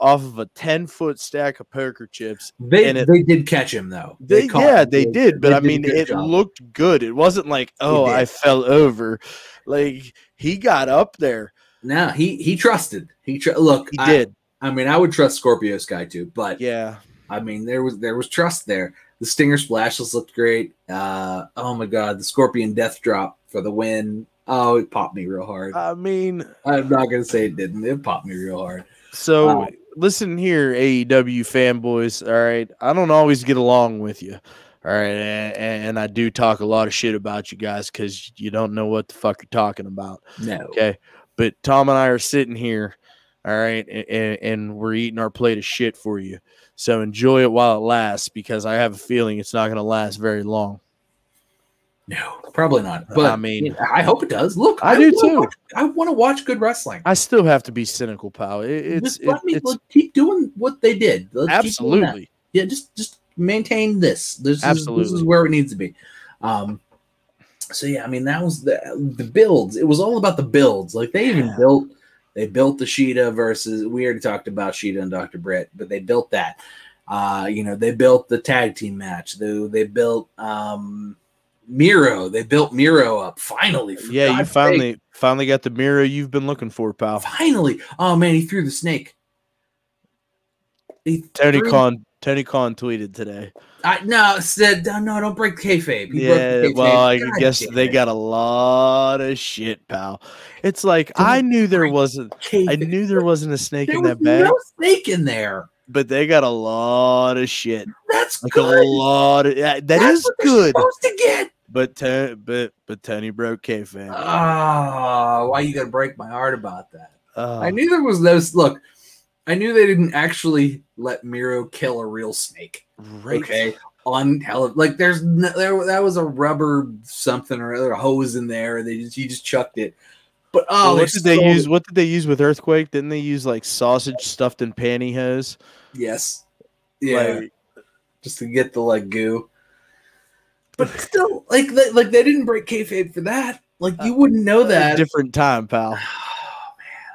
off of a 10-foot stack of poker chips. They did catch him though. They did, but I mean, it job. looked good. It wasn't like, oh, I fell over. Like, he got up there. No, he trusted. Look, He did. I mean, I would trust Scorpio Sky too, but Yeah. I mean, there was trust there. The Stinger Splashes looked great. Oh my god, the Scorpion Death Drop for the win. Oh, it popped me real hard. I mean, I'm not gonna say it didn't. It popped me real hard. So listen here, AEW fanboys. All right, I don't always get along with you. All right, and I do talk a lot of shit about you guys because you don't know what the fuck you're talking about. No. Okay, but Tom and I are sitting here, all right, and we're eating our plate of shit for you. So enjoy it while it lasts, because I have a feeling it's not going to last very long. No, probably not. But I mean, I hope it does. Look, I do too. I want to watch good wrestling. I still have to be cynical, pal. Let's keep doing what they did. Absolutely. Yeah, just maintain this. This is where it needs to be. So yeah, I mean, that was the builds. It was all about the builds. Like they even built the Sheeta versus, we already talked about Sheeta and Dr. Britt, but they built that. They built the tag team match. They built Miro. They built Miro up finally. Yeah, you finally got the Miro you've been looking for, pal. Finally. Oh man, he threw the snake. Tony Khan tweeted today. Said no, don't break kayfabe. I guess they got a lot of shit, pal. It's like I knew there wasn't a snake in that bag. There was no snake in there. But they got a lot of shit. That's like good. A lot of that is what good. Supposed to get. But Tony broke kayfabe. Oh, why you gotta break my heart about that? I knew there was those. Look, I knew they didn't actually let Miro kill a real snake. Right. Okay. On like that was a rubber something or other hose in there. He just chucked it. But what did they use? What did they use with Earthquake? Didn't they use like sausage stuffed in pantyhose? Yes. Yeah. Just to get the goo. But still, like they didn't break kayfabe for that. Like you wouldn't know that. Different time, pal.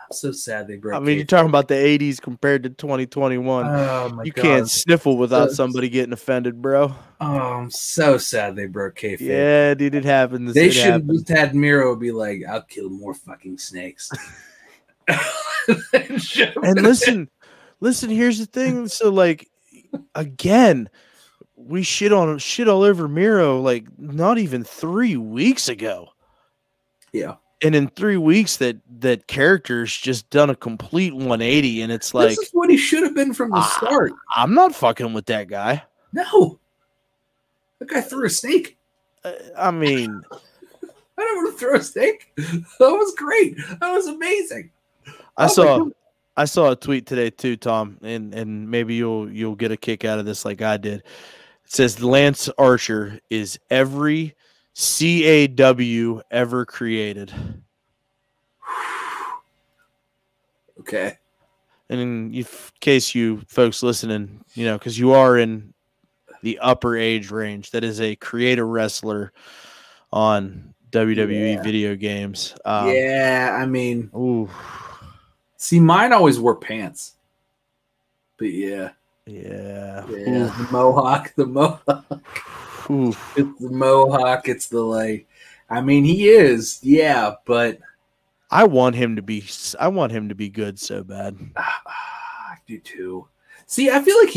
I'm so sad they broke. I mean, you're talking about the 80s compared to 2021. Oh my God. You can't sniffle without somebody getting offended, bro. Oh, I'm so sad they broke kayfabe. Yeah, dude, it happens. They should have just had Miro be like, "I'll kill more fucking snakes." And listen, here's the thing. So, like, again, we shit all over Miro like not even 3 weeks ago. Yeah. And in 3 weeks, that character's just done a complete 180, and it's like, this is what he should have been from the start. I'm not fucking with that guy. No, that guy threw a snake. I mean, I don't want to throw a snake. That was great. That was amazing. I saw a tweet today too, Tom, and maybe you'll get a kick out of this like I did. It says Lance Archer is every CAW ever created. Okay. And in case you folks listening, because you are in the upper age range, that is a creator wrestler on WWE video games. I mean, ooh. See, mine always wore pants. But yeah. The Mohawk. Oof. It's the Mohawk. It's the I mean, he is, but I want him to be good so bad. I do too. See, I feel like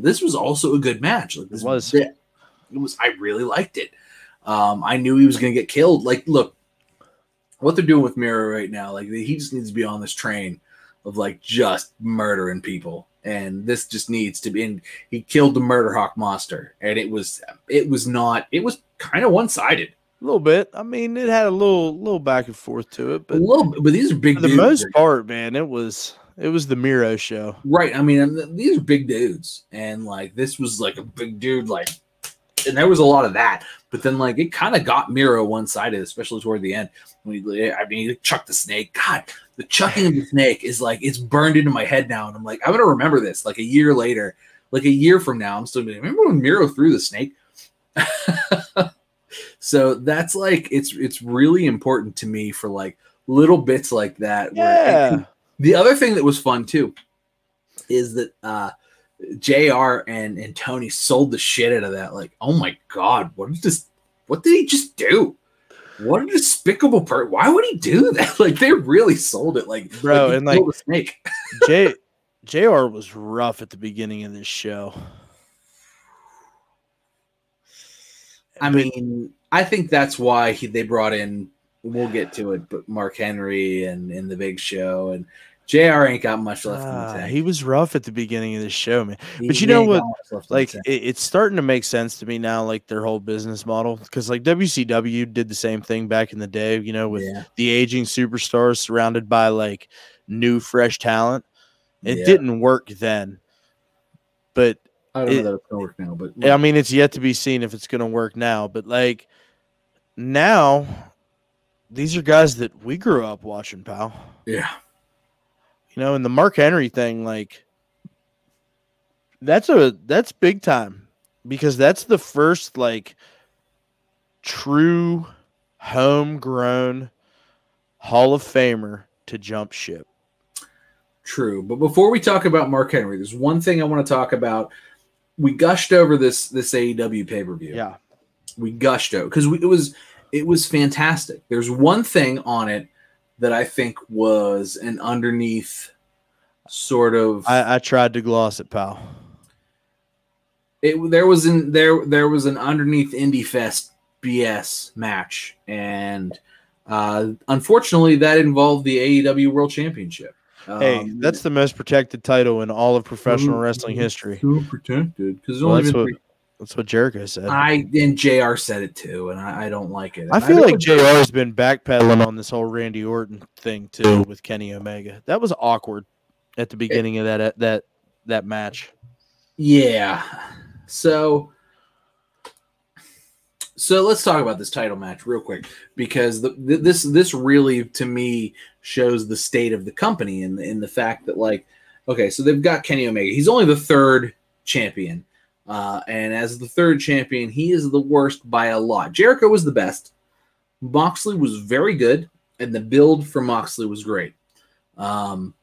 this was also a good match. Like this was. I really liked it. I knew he was going to get killed. Like, look, what they're doing with Miro right now, he just needs to be on this train of just murdering people. And this just needs to be. And he killed the Murder Hawk monster, and it was kind of one-sided. A little bit. I mean, it had a little back and forth to it, but a little bit. But these are big. For the most part, man, it was It was the Miro show. Right. I mean, these are big dudes. And, like, this was, like, a big dude, like, and there was a lot of that. But then, like, it kind of got Miro one-sided, especially toward the end. He chucked the snake. God, the chucking of the snake is, like, it's burned into my head now. And I'm like, I'm going to remember this, like, a year later. Like, a year from now, I'm still going to remember when Miro threw the snake? So that's, like, it's really important to me for, like, little bits like that. Yeah. The other thing that was fun, too, is that JR and Tony sold the shit out of that. Like, oh my God, what did he just do? What a despicable person. Why would he do that? Like, they really sold it. Like, bro, like and like the snake. JR was rough at the beginning of this show. I mean, I think that's why they brought in, we'll get to it, but Mark Henry and in the Big Show, and JR ain't got much left in the tank. He was rough at the beginning of this show, man. But you know what? Like, it's starting to make sense to me now, like, their whole business model. Because, like, WCW did the same thing back in the day, you know, with the aging superstars surrounded by, like, new, fresh talent. It didn't work then. But I don't know that it's going to work now. But I mean, it's yet to be seen if it's going to work now. But, like, now, these are guys that we grew up watching, pal. Yeah. You know, and the Mark Henry thing, like, that's big time, because that's the first, like, true homegrown Hall of Famer to jump ship. True. But before we talk about Mark Henry, there's one thing I want to talk about. We gushed over this AEW pay-per-view. Yeah. We gushed over because it was fantastic. There's one thing on it that I think was an underneath sort of. I tried to gloss it, pal. There was an underneath Indie Fest BS match, and unfortunately, that involved the AEW World Championship. Hey, that's the most protected title in all of professional wrestling history. So protected because that's what Jericho said. And JR said it too, and I don't like it. I feel like JR has been backpedaling on this whole Randy Orton thing too with Kenny Omega. That was awkward at the beginning of that match. Yeah. So let's talk about this title match real quick, because this really, to me, shows the state of the company in the fact that, like, okay, so they've got Kenny Omega. He's only the third champion. And as the third champion, he is the worst by a lot. Jericho was the best. Moxley was very good, and the build for Moxley was great. But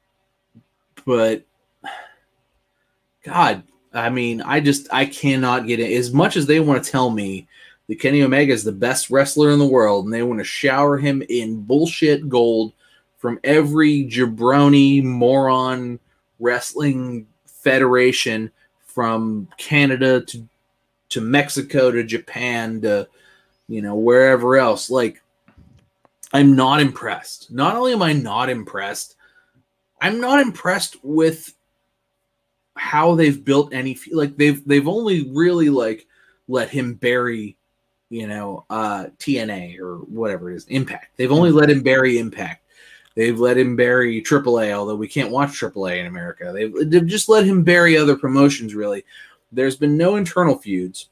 God, I mean, I cannot get it. As much as they want to tell me that Kenny Omega is the best wrestler in the world, and they want to shower him in bullshit gold from every jabroni moron wrestling federation, from Canada to Mexico to Japan to, you know, wherever else. Like, I'm not impressed. Not only am I not impressed, I'm not impressed with how they've built any, like, they've only really, like, let him bury, you know, TNA or whatever it is, Impact. They've only let him bury Impact. They've let him bury AAA, although we can't watch AAA in America. They've just let him bury other promotions, really. There's been no internal feuds.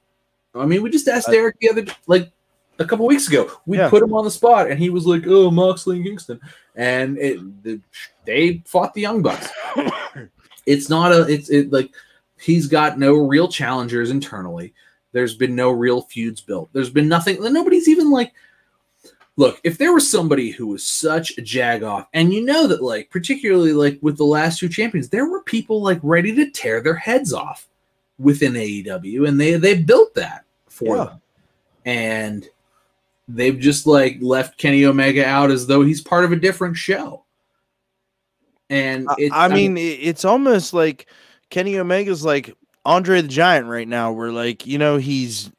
I mean, we just asked Derek the other, like, a couple weeks ago. We put him on the spot, and he was like, "Oh, Moxley and Kingston," and they fought the Young Bucks. It's not like he's got no real challengers internally. There's been no real feuds built. There's been nothing. Nobody's even like. Look, if there was somebody who was such a jagoff, and you know that, like, particularly like with the last two champions, there were people like ready to tear their heads off within AEW, and they built that for them, and they've just like left Kenny Omega out as though he's part of a different show. And it's almost like Kenny Omega's like Andre the Giant right now, where, like, you know, he's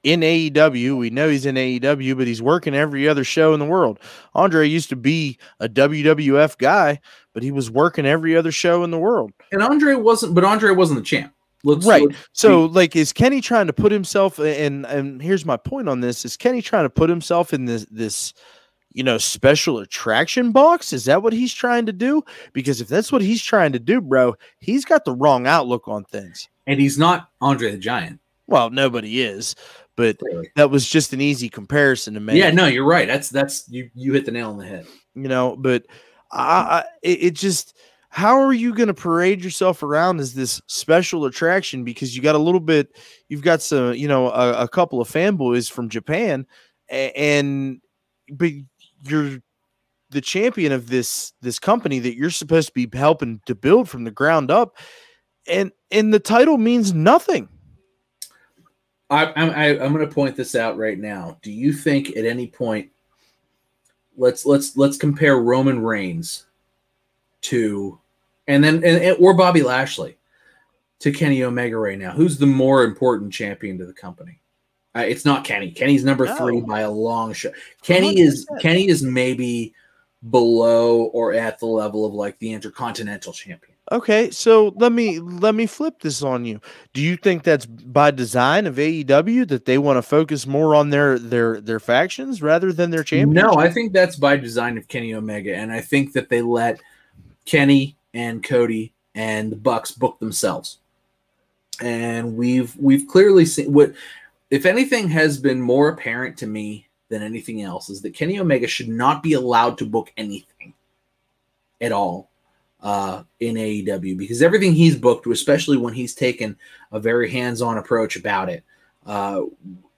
in AEW. We know he's in AEW, but he's working every other show in the world. Andre used to be a WWF guy, but he was working every other show in the world. And Andre wasn't the champ. Like, is Kenny trying to put himself, and here's my point on this, is Kenny trying to put himself in this special attraction box? Is that what he's trying to do? Because if that's what he's trying to do, bro, he's got the wrong outlook on things. And he's not Andre the Giant. Well, nobody is, but Clearly. that was just an easy comparison to make. Yeah, no, you're right. That's you hit the nail on the head. But it just, how are you going to parade yourself around as this special attraction? Because you've got some, a couple of fanboys from Japan, but you're the champion of this company that you're supposed to be helping to build from the ground up, and the title means nothing. I'm going to point this out right now. Do you think at any point, let's compare Roman Reigns to, or Bobby Lashley to Kenny Omega right now? Who's the more important champion to the company? It's not Kenny. Kenny's number 3 by a long shot. Kenny is maybe below or at the level of like the Intercontinental Champion. Okay, so let me flip this on you. Do you think that's by design of AEW, that they want to focus more on their factions rather than their championship? No, I think that's by design of Kenny Omega, and I think that they let Kenny and Cody and the Bucks book themselves. And we've clearly seen what, if anything, has been more apparent to me than anything else, is that Kenny Omega should not be allowed to book anything at all in AEW, because everything he's booked, especially when he's taken a very hands-on approach about it,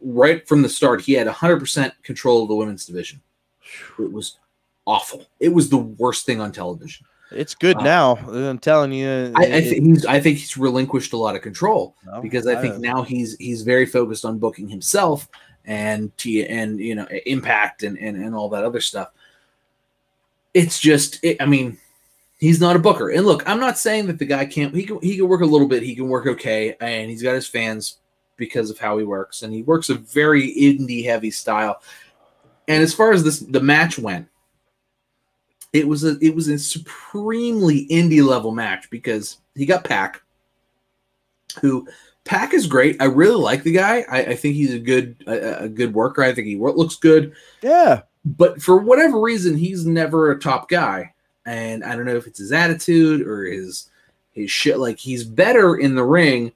right from the start, he had 100% control of the women's division. It was awful. It was the worst thing on television. It's good now. I'm telling you. I think he's relinquished a lot of control, because I think now he's very focused on booking himself and Impact and all that other stuff. It's just, he's not a booker. And look, I'm not saying that the guy can't. He can work a little bit. He can work okay, and he's got his fans because of how he works, and he works a very indie heavy style. And as far as the match went, it was a supremely indie level match, because he got Pac, who Pac is great. I really like the guy. I think he's a good worker. I think he looks good. Yeah. But for whatever reason, he's never a top guy. And I don't know if it's his attitude or his shit. Like, he's better in the ring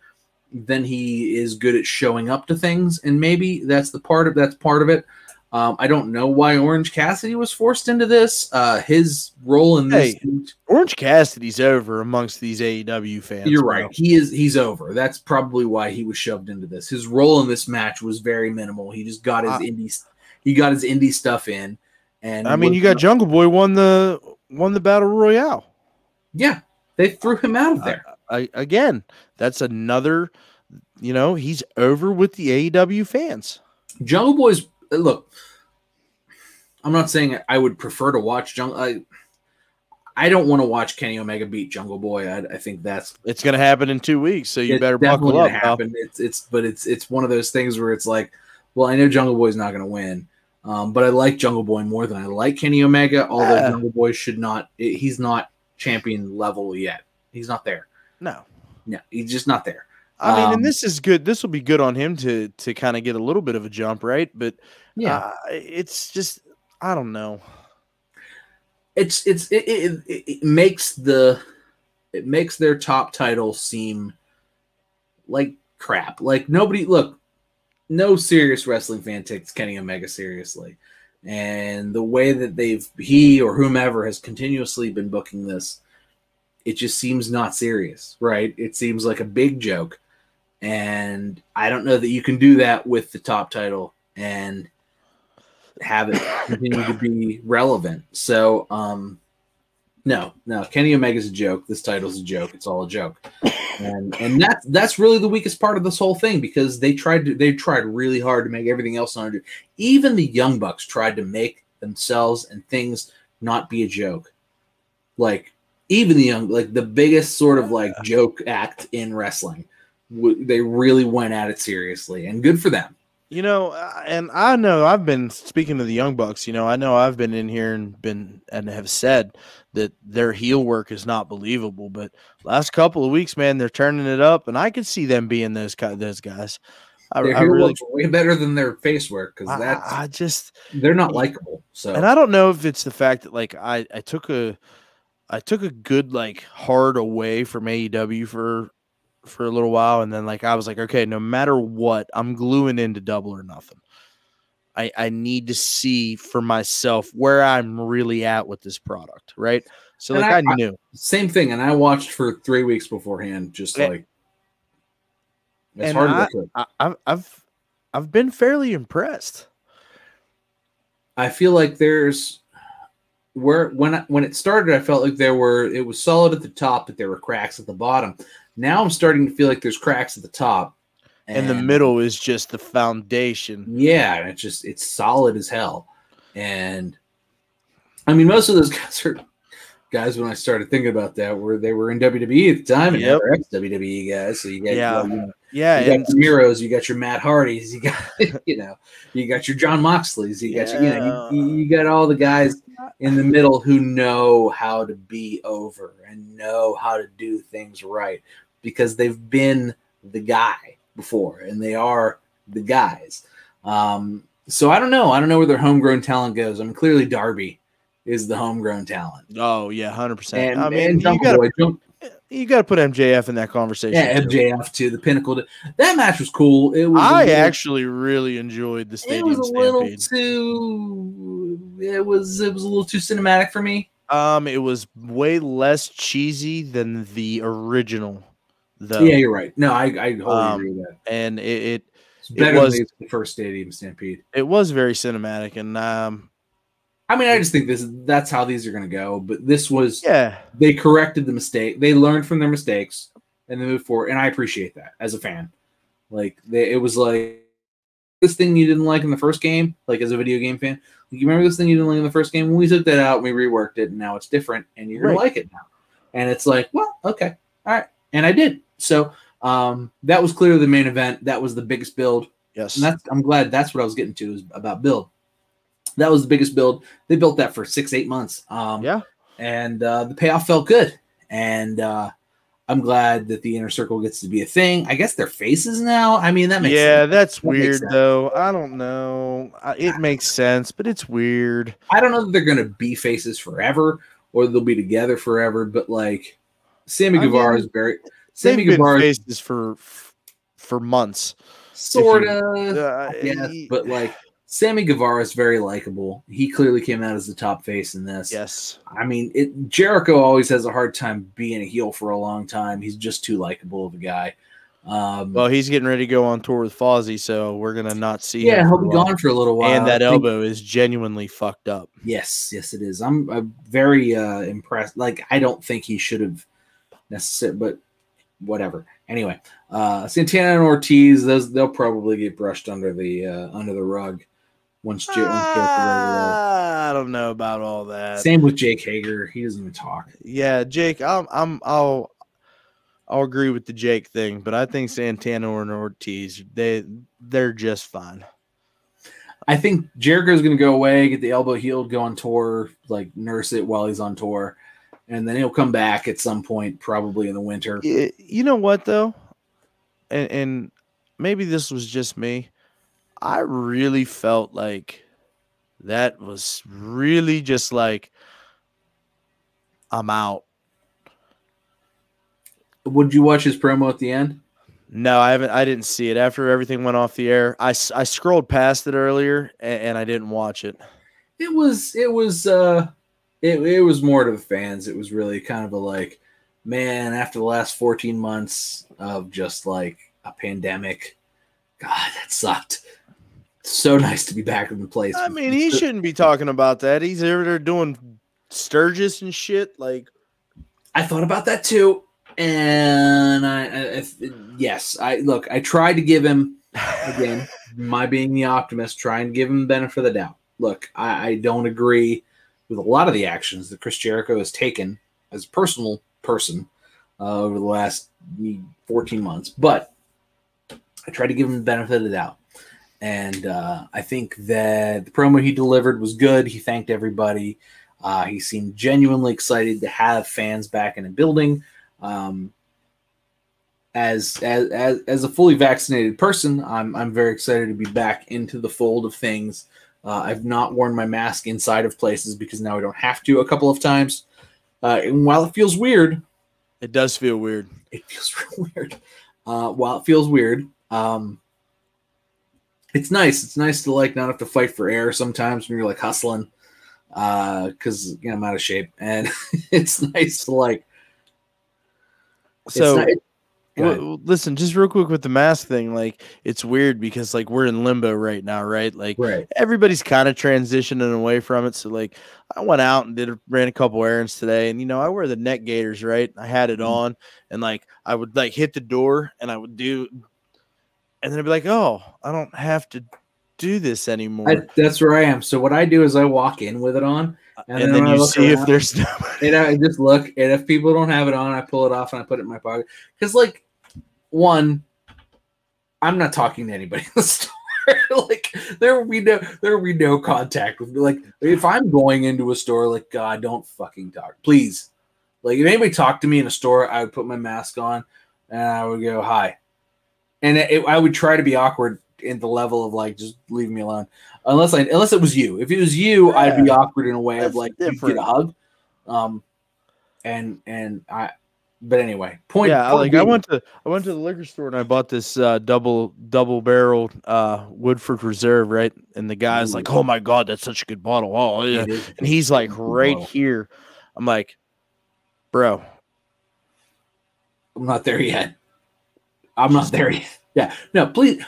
than he is good at showing up to things. And maybe that's part of it. I don't know why Orange Cassidy was forced into this. His role in this. Orange Cassidy's over amongst these AEW fans. You're right. He's over. That's probably why he was shoved into this. His role in this match was very minimal. He just got his indie stuff in. And you got Jungle Boy won the Battle Royale. Yeah, they threw him out of there. Again, that's another. He's over with the AEW fans. Jungle Boy's. Look, I'm not saying I would prefer to watch Jungle. I don't want to watch Kenny Omega beat Jungle Boy. I think it's going to happen in 2 weeks, so you better buckle up. Happen. It's one of those things where it's like, well, I know Jungle Boy's not going to win, but I like Jungle Boy more than I like Kenny Omega. Although Jungle Boy should not, he's not champion level yet. He's not there. No, he's just not there. And this is good. This will be good on him to kind of get a little bit of a jump, right? But yeah, it's just, I don't know. It makes their top title seem like crap. Like no serious wrestling fan takes Kenny Omega seriously, and the way that he or whomever has continuously been booking this, it just seems not serious, right? It seems like a big joke. And I don't know that you can do that with the top title and have it continue to be relevant. So, no, Kenny Omega's a joke. This title's a joke. It's all a joke. And that's really the weakest part of this whole thing, because they tried really hard to make everything else on it. Even the Young Bucks tried to make themselves and things not be a joke. Like, even the biggest sort of like joke act in wrestling, they really went at it seriously, and good for them. And I know I've been speaking to the Young Bucks. I know I've been in here and have said that their heel work is not believable. But last couple of weeks, man, they're turning it up, and I could see them being those guys. Their heel work's way better than their face work because they're not likable. So, and I don't know if it's the fact that like I took a good like hard away from AEW for a little while, and then like I was like, okay, no matter what, I'm gluing into Double or Nothing. I need to see for myself where I'm really at with this product, right? So like I knew. Same thing, and I watched for 3 weeks beforehand, just like as hard as I could. I've been fairly impressed. I feel like there's when it started, I felt like it was solid at the top, but there were cracks at the bottom. Now I'm starting to feel like there's cracks at the top. And the middle is just the foundation. Yeah, and it's solid as hell. And I mean, most of those guys are guys when I started thinking about that they were in WWE at the time, and now they're ex-WWE guys. So you got you got your Miros, you got your Matt Hardys, you got you got your John Moxleys, you got you got all the guys in the middle who know how to be over and know how to do things right because they've been the guy before and they are the guys. So I don't know where their homegrown talent goes. I mean, clearly Darby is the homegrown talent. Oh yeah, 100%. I mean, you got to put MJF in that conversation. Yeah, MJF too. The pinnacle. That match was cool. I actually really enjoyed the Stadium Stampede. It was a little too cinematic for me. It was way less cheesy than the original. Though. Yeah, you're right. No, I wholly agree with that. And it's better than the first Stadium Stampede. It was very cinematic, and I mean, I just think that's how these are going to go. But this was, they corrected the mistake. They learned from their mistakes and they moved forward. And I appreciate that as a fan. Like it was like this thing you didn't like in the first game, like as a video game fan. Like, you remember this thing you didn't like in the first game? When we took that out, and we reworked it, and now it's different, and you're going to like it now. And it's like, well, okay, all right. And I did. So that was clearly the main event. That was the biggest build. Yes. And I'm glad that's what I was getting to is about build. That was the biggest build. They built that for 6-8 months. And the payoff felt good. And I'm glad that the Inner Circle gets to be a thing. I guess they're faces now. I mean, that makes sense. Yeah, that's weird, though. I don't know. It makes sense, but it's weird. I don't know that they're going to be faces forever or they'll be together forever. But, like, Sammy Guevara is very... Sammy Guevara is faces for months. Sort of. Yeah, but, like... Sammy Guevara is very likable. He clearly came out as the top face in this. Yes. I mean, Jericho always has a hard time being a heel for a long time. He's just too likable of a guy. Well, he's getting ready to go on tour with Fozzy, so we're going to not see him. Yeah, he'll be gone for a little while. And that elbow is genuinely fucked up. Yes, it is. I'm very impressed. Like, I don't think he should have necessarily, but whatever. Anyway, Santana and Ortiz, they'll probably get brushed under the rug. Once I don't know about all that. Same with Jake Hager. He doesn't even talk. Yeah, Jake. I'll agree with the Jake thing, but I think Santana and Ortiz they're just fine. I think Jericho's going to go away, get the elbow healed, go on tour, like nurse it while he's on tour, and then he'll come back at some point, probably in the winter. You know what though, and maybe this was just me. I really felt like that was really just like, I'm out. Would you watch his promo at the end? No, I haven't. I didn't see it after everything went off the air. I scrolled past it earlier and I didn't watch it. It was more to the fans. It was really kind of a like, man, after the last 14 months of just like a pandemic, God, that sucked. So nice to be back in the place. I mean, he shouldn't be talking about that. He's over there doing Sturgis and shit. Like, I thought about that too, and I tried to give him again, my being the optimist, trying to give him the benefit of the doubt. Look, I don't agree with a lot of the actions that Chris Jericho has taken as a personal person over the last 14 months, but I tried to give him the benefit of the doubt. And I think that the promo he delivered was good. He thanked everybody. He seemed genuinely excited to have fans back in the building. And as a fully vaccinated person, I'm very excited to be back into the fold of things. I've not worn my mask inside of places because now I don't have to a couple of times. And while it feels weird, it does feel weird. It feels real weird. While it feels weird, it's nice. It's nice to like not have to fight for air sometimes when you're like hustling, because I'm out of shape, and it's nice to like. So, listen, just real quick with the mask thing, like it's weird because like we're in limbo right now, right? Like everybody's kind of transitioning away from it. So like I went out and ran a couple errands today, and I wear the neck gaiters, right? I had it on, and like I would like hit the door, and I would do, and then I'd be like, oh, I don't have to do this anymore. That's where I am. So what I do is I walk in with it on. And then you see if there's no. And I just look, and if people don't have it on, I pull it off and I put it in my pocket. Because, like, one, I'm not talking to anybody in the store. Like, there will be no contact with me. Like, if I'm going into a store, like, God, don't fucking talk, please. Like, if anybody talked to me in a store, I would put my mask on and I would go hi, and I would try to be awkward in the level of like just leave me alone, unless it was you. If it was you, I'd be awkward in a way of like get a hug. But anyway, point. Yeah, point I went to the liquor store and I bought this double barrel Woodford Reserve, right? And the guy's like, "Oh my God, that's such a good bottle!" Oh yeah, and he's like right here. I'm like, bro, I'm not there yet. I'm not there yet. Yeah, no, please.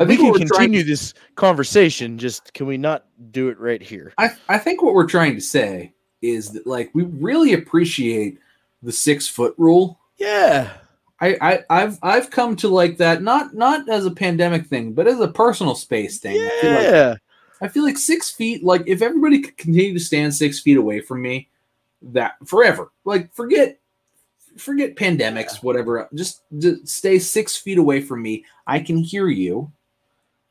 We can continue this conversation. Just can we not do it right here? I think what we're trying to say is that like we really appreciate the 6 foot rule. Yeah, I've come to like that not as a pandemic thing, but as a personal space thing. Yeah, I feel like 6 feet. Like if everybody could continue to stand 6 feet away from me, that forever. Like forget pandemics, whatever. Just stay 6 feet away from me. I can hear you.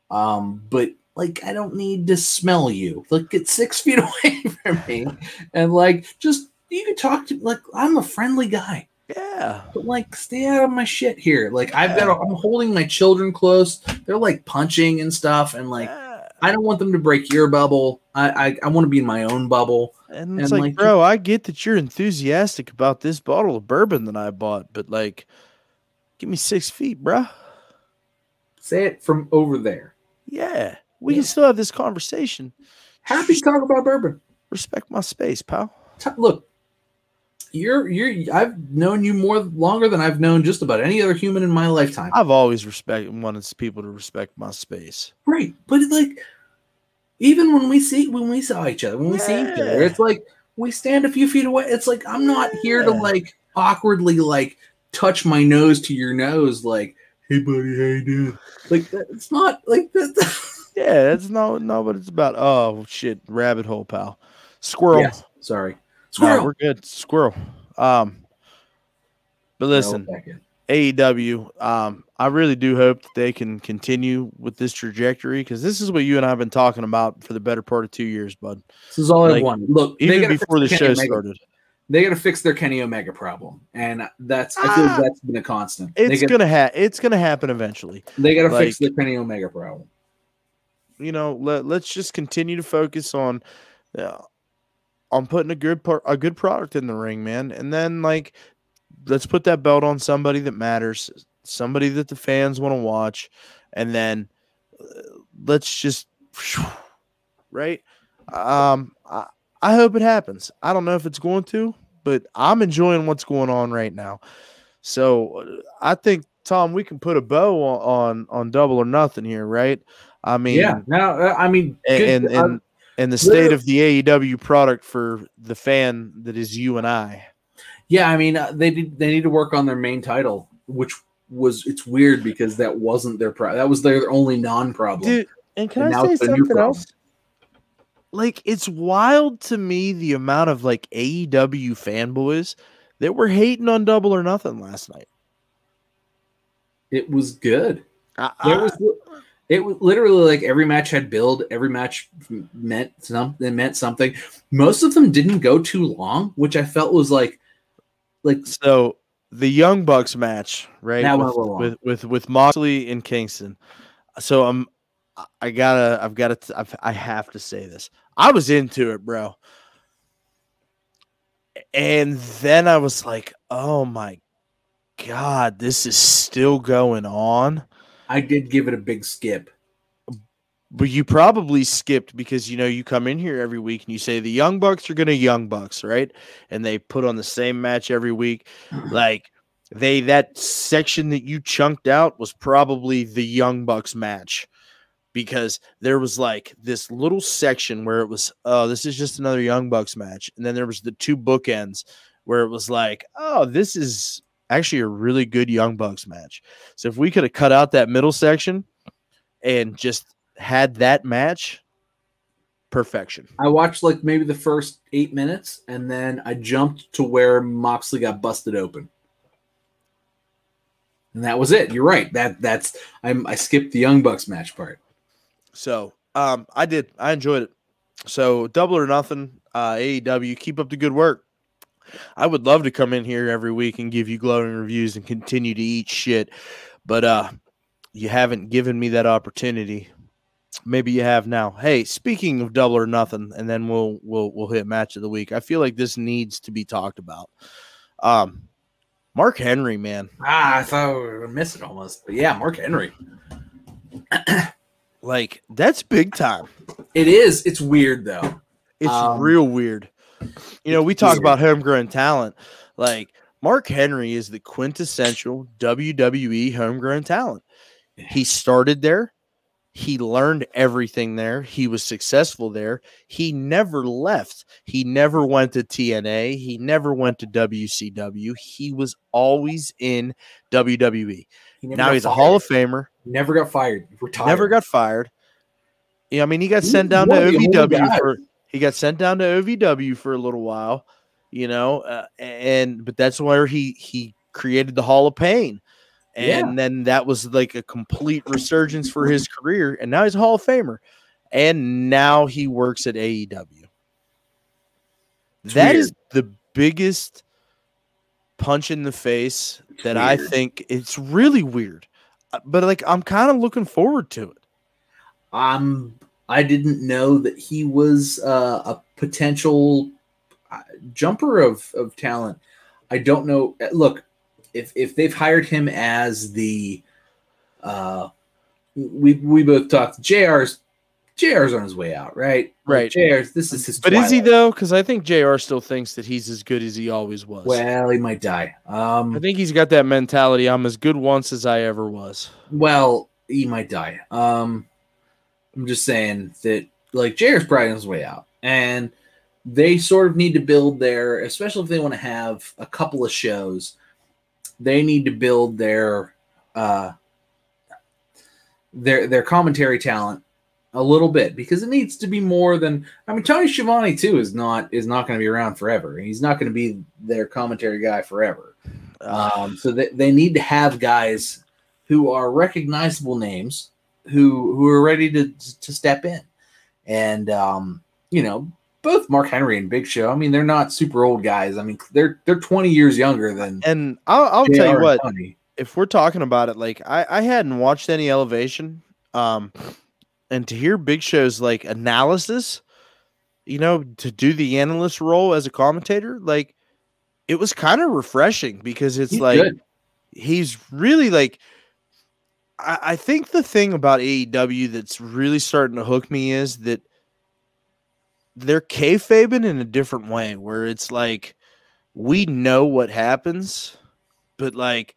But like I don't need to smell you. Like get 6 feet away from me, and like just you can talk to like I'm a friendly guy. Yeah, but like stay out of my shit here. Like I'm holding my children close. They're like punching and stuff, and like I don't want them to break your bubble. I want to be in my own bubble. And it's like, bro, I get that you're enthusiastic about this bottle of bourbon that I bought, but like, give me 6 feet, bro. Say it from over there. Yeah, we can still have this conversation. Happy to talk about bourbon. Respect my space, pal. Look, I've known you longer than I've known just about any other human in my lifetime. I've always wanted people to respect my space. Right, but like, even when we saw each other, it's like we stand a few feet away. It's like I'm not here to like awkwardly like touch my nose to your nose, like, hey buddy, how you doing? Like it's not like that. Yeah, that's not what it's about. Oh shit, rabbit hole, pal. Squirrel. Yes, sorry. Squirrel. No, we're good. Squirrel. But listen, AEW, I really do hope that they can continue with this trajectory because this is what you and I have been talking about for the better part of 2 years, bud. This is all I want. Look, even before the show started. They got to fix their Kenny Omega problem, and I feel like that's been a constant. It's gonna happen eventually. They got to fix the Kenny Omega problem. Let's just continue to focus on putting a good product in the ring, man, and then like let's put that belt on somebody that matters, somebody that the fans want to watch, and then let's just right. I hope it happens. I don't know if it's going to, but I'm enjoying what's going on right now. So I think, Tom, we can put a bow on Double or Nothing here, right? I mean, yeah. Now, I mean, and the state of the AEW product for the fan that is you and I. Yeah, I mean, they need to work on their main title, which it's weird because that wasn't their problem. That was their only non-problem. Dude, and can I say something else? Like, it's wild to me the amount of like AEW fanboys that were hating on Double or Nothing last night. It was good. It was literally like every match had build. Every match meant something. Most of them didn't go too long, which I felt was like. So the Young Bucks match, right? That went a little long. With Moxley and Kingston. So I have to say this. I was into it, bro. And then I was like, oh my God, this is still going on. I did give it a big skip. But you probably skipped because, you come in here every week and you say the Young Bucks are going to Young Bucks, right? And they put on the same match every week. Like, that section that you chunked out was probably the Young Bucks match. Because there was like this little section where it was, oh, this is just another Young Bucks match. And then there was the two bookends where it was like, oh, this is actually a really good Young Bucks match. So if we could have cut out that middle section and just had that match, perfection. I watched like maybe the first 8 minutes, and then I jumped to where Moxley got busted open. And that was it. You're right. I skipped the Young Bucks match part. So I enjoyed it. So Double or Nothing, AEW, keep up the good work. I would love to come in here every week and give you glowing reviews and continue to eat shit, but you haven't given me that opportunity. Maybe you have now. Hey, speaking of Double or Nothing, and then we'll hit match of the week. I feel like this needs to be talked about. Mark Henry, man. I thought we were gonna miss it almost, but yeah, Mark Henry. Like, that's big time. It is. It's weird, though. It's real weird. We talk about homegrown talent. Like, Mark Henry is the quintessential WWE homegrown talent. He started there. He learned everything there. He was successful there. He never left. He never went to TNA. He never went to WCW. He was always in WWE. Now he's a Hall of Famer. Never got fired. Retired. Never got fired. Yeah, I mean, he got sent down to OVW for a little while, but that's where he created the Hall of Pain. And then that was like a complete resurgence for his career. And now he's a Hall of Famer. And now he works at AEW. That is the biggest punch in the face that I think. It's really weird. But like, I'm kind of looking forward to it. I didn't know that he was a potential jumper of talent. I don't know. Look, if they've hired him as the we both talked. JR's on his way out, right? Right. JR's this is his. But twilight. Is he though? Because I think JR still thinks that he's as good as he always was. Well, he might die. I think he's got that mentality. I'm as good once as I ever was. Well, he might die. I'm just saying that like JR's probably on his way out, and they sort of need to build their, especially if they want to have a couple of shows. They need to build their commentary talent a little bit because it needs to be more than. I mean, Tony Schiavone too is not going to be around forever. He's not going to be their commentary guy forever. So they need to have guys who are recognizable names who are ready to step in, and both Mark Henry and Big Show. I mean, they're not super old guys. I mean, they're 20 years younger than. And I'll tell you what, if we're talking about it, like I hadn't watched any Elevation, and to hear Big Show's like analysis, to do the analyst role as a commentator, like it was kind of refreshing because it's he's really like. I think the thing about AEW that's really starting to hook me is that they're kayfabing in a different way where it's like we know what happens, but like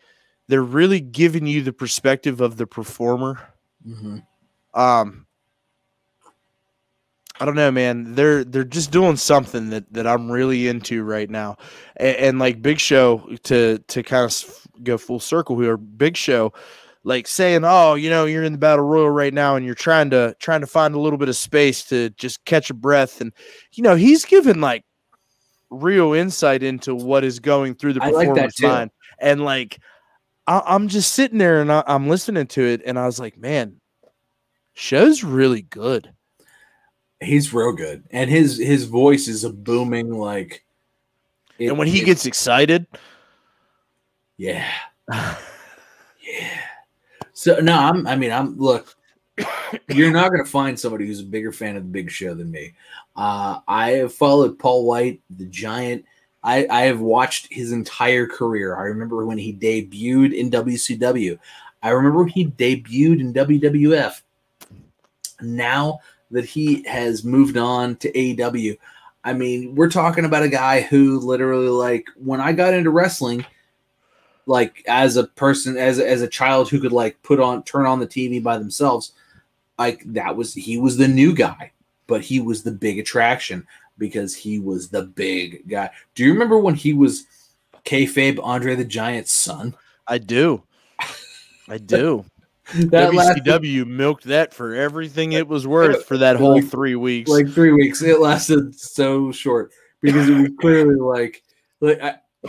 they're really giving you the perspective of the performer. Mm-hmm. I don't know, man. They're just doing something that I'm really into right now. And like Big Show to kind of go full circle here, Big Show like saying, oh, you're in the Battle Royal right now and you're trying to find a little bit of space to just catch a breath. And, he's given like real insight into what is going through the performer's mind. And like, I'm just sitting there and I'm listening to it. And I was like, man, Show's really good. He's real good. And his voice is a booming, like, and when he gets excited, Yeah. Yeah. So no, I'm look, you're not gonna find somebody who's a bigger fan of the Big Show than me. I have followed Paul White, the Giant. I have watched his entire career. I remember when he debuted in WCW. I remember when he debuted in WWF. Now that he has moved on to AEW, I mean, we're talking about a guy who literally, like, when I got into wrestling, like as a person, as a child who could like turn on the TV by themselves, like he was the new guy, but he was the big attraction because he was the big guy. Do you remember when he was kayfabe Andre the Giant's son? I do. That WCW milked that for everything it was worth for that whole 3 weeks. Like 3 weeks. It lasted so short because it was clearly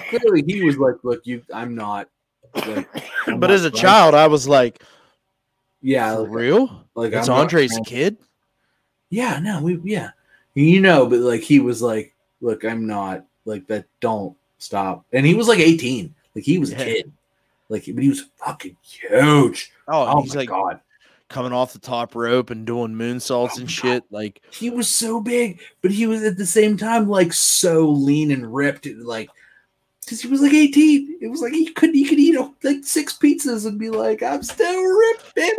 clearly he was like, look, I'm not. Like, but as a child, I was like, yeah, for real? Like it's Andre's kid? Yeah, no, but like he was like, look, I'm not like that. Don't stop. And he was like 18. Like he was a kid. Like, but he was fucking huge. Oh he's like God, coming off the top rope and doing moonsaults and shit. Like he was so big, but he was at the same time like so lean and ripped. Like, because he was like 18. It was like he could eat like 6 pizzas and be like, I'm still ripped, baby.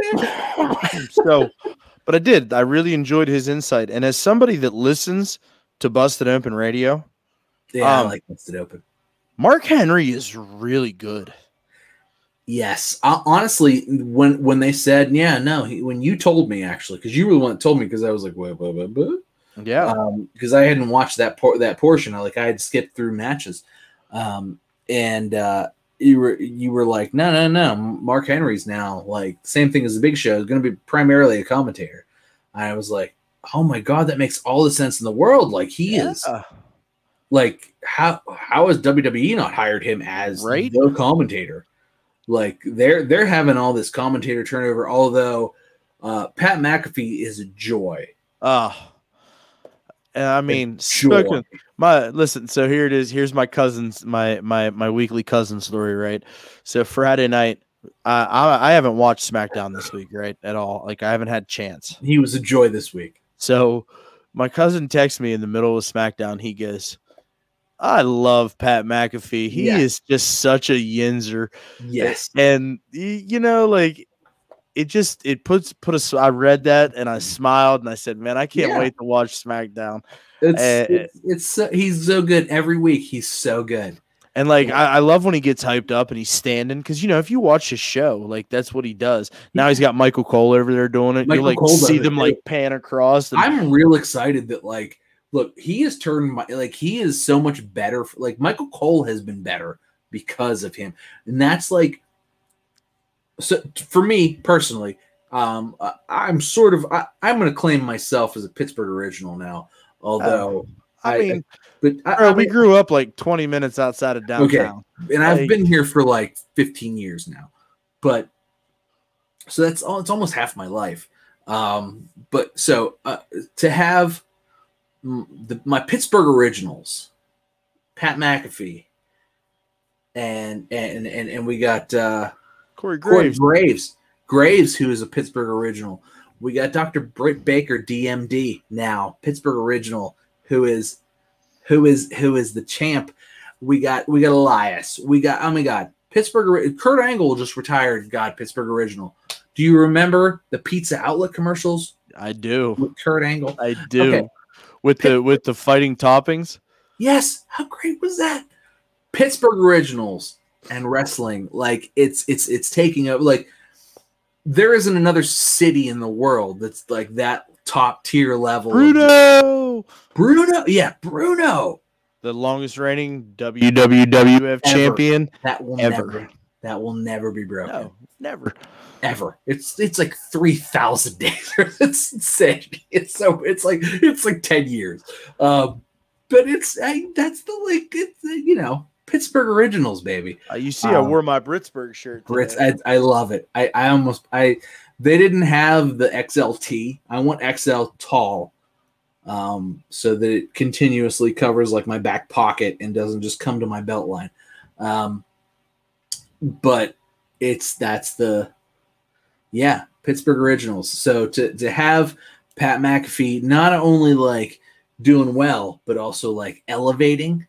But I really enjoyed his insight. And as somebody that listens to Busted Open Radio, I like Busted Open. Mark Henry is really good. Yes, honestly, when they said, when you told me, actually, because you were the one that told me, because I was like, what? Yeah, because I hadn't watched that portion. I had skipped through matches, and you were like, no, Mark Henry's now like same thing as the Big Show is going to be primarily a commentator. I was like, oh my God, that makes all the sense in the world. Like he is, like how has WWE not hired him as the commentator? Like they're having all this commentator turnover, although Pat McAfee is a joy. I mean, listen. So here it is. Here's my cousin's my weekly cousin story, right? So Friday night, I haven't watched SmackDown this week, right, at all. Like I haven't had a chance. He was a joy this week. So my cousin texts me in the middle of SmackDown. He goes, I love Pat McAfee. He is just such a yinzer. Yes. And like it put us. I read that and I smiled and I said, man, I can't wait to watch SmackDown. He's so good every week. He's so good. And like I love when he gets hyped up and he's standing because if you watch his show, like that's what he does. Now he's got Michael Cole over there doing it. You like see them like pan across. I'm real excited that like. Look, he has turned he is so much better. Like Michael Cole has been better because of him, and that's like so for me personally. I'm going to claim myself as a Pittsburgh original now. Although we grew up like 20 minutes outside of downtown, and I've been here for like 15 years now. But so it's almost half my life. But so to have. My Pittsburgh originals, Pat McAfee, and we got Corey Graves. Graves, who is a Pittsburgh original. We got Dr. Britt Baker, DMD, now Pittsburgh original, who is the champ. We got Elias. We got, oh my God, Pittsburgh. Kurt Angle just retired. God, Pittsburgh original. Do you remember the Pizza Outlet commercials? I do. With Kurt Angle, I do. Okay. With the fighting toppings? Yes. How great was that? Pittsburgh originals and wrestling, like it's taking up. Like there isn't another city in the world that's like that top tier level. Bruno, yeah, Bruno, the longest reigning WWF champion. That will never be broken. No, never. Ever. It's like 3,000 days. It's insane. It's like 10 years. But that's Pittsburgh originals, baby. You see, I wore my Britsburg shirt. Brits, I love it. They didn't have the XLT. I want XL tall, so that it continuously covers like my back pocket and doesn't just come to my belt line. but that's the Pittsburgh Originals. So to have Pat McAfee not only like doing well, but also like elevating,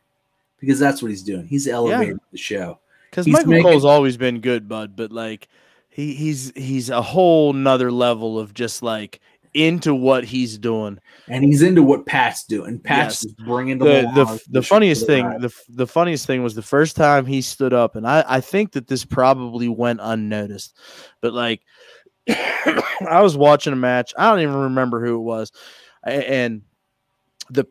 because that's what he's doing. He's elevating the show. Because Michael Cole's always been good, bud, but like he's a whole nother level of just like into what he's doing, and he's into what Pat's doing. Pat's just bringing the funniest thing. The funniest thing was the first time he stood up, and I think that this probably went unnoticed, but like I was watching a match. I don't even remember who it was, and the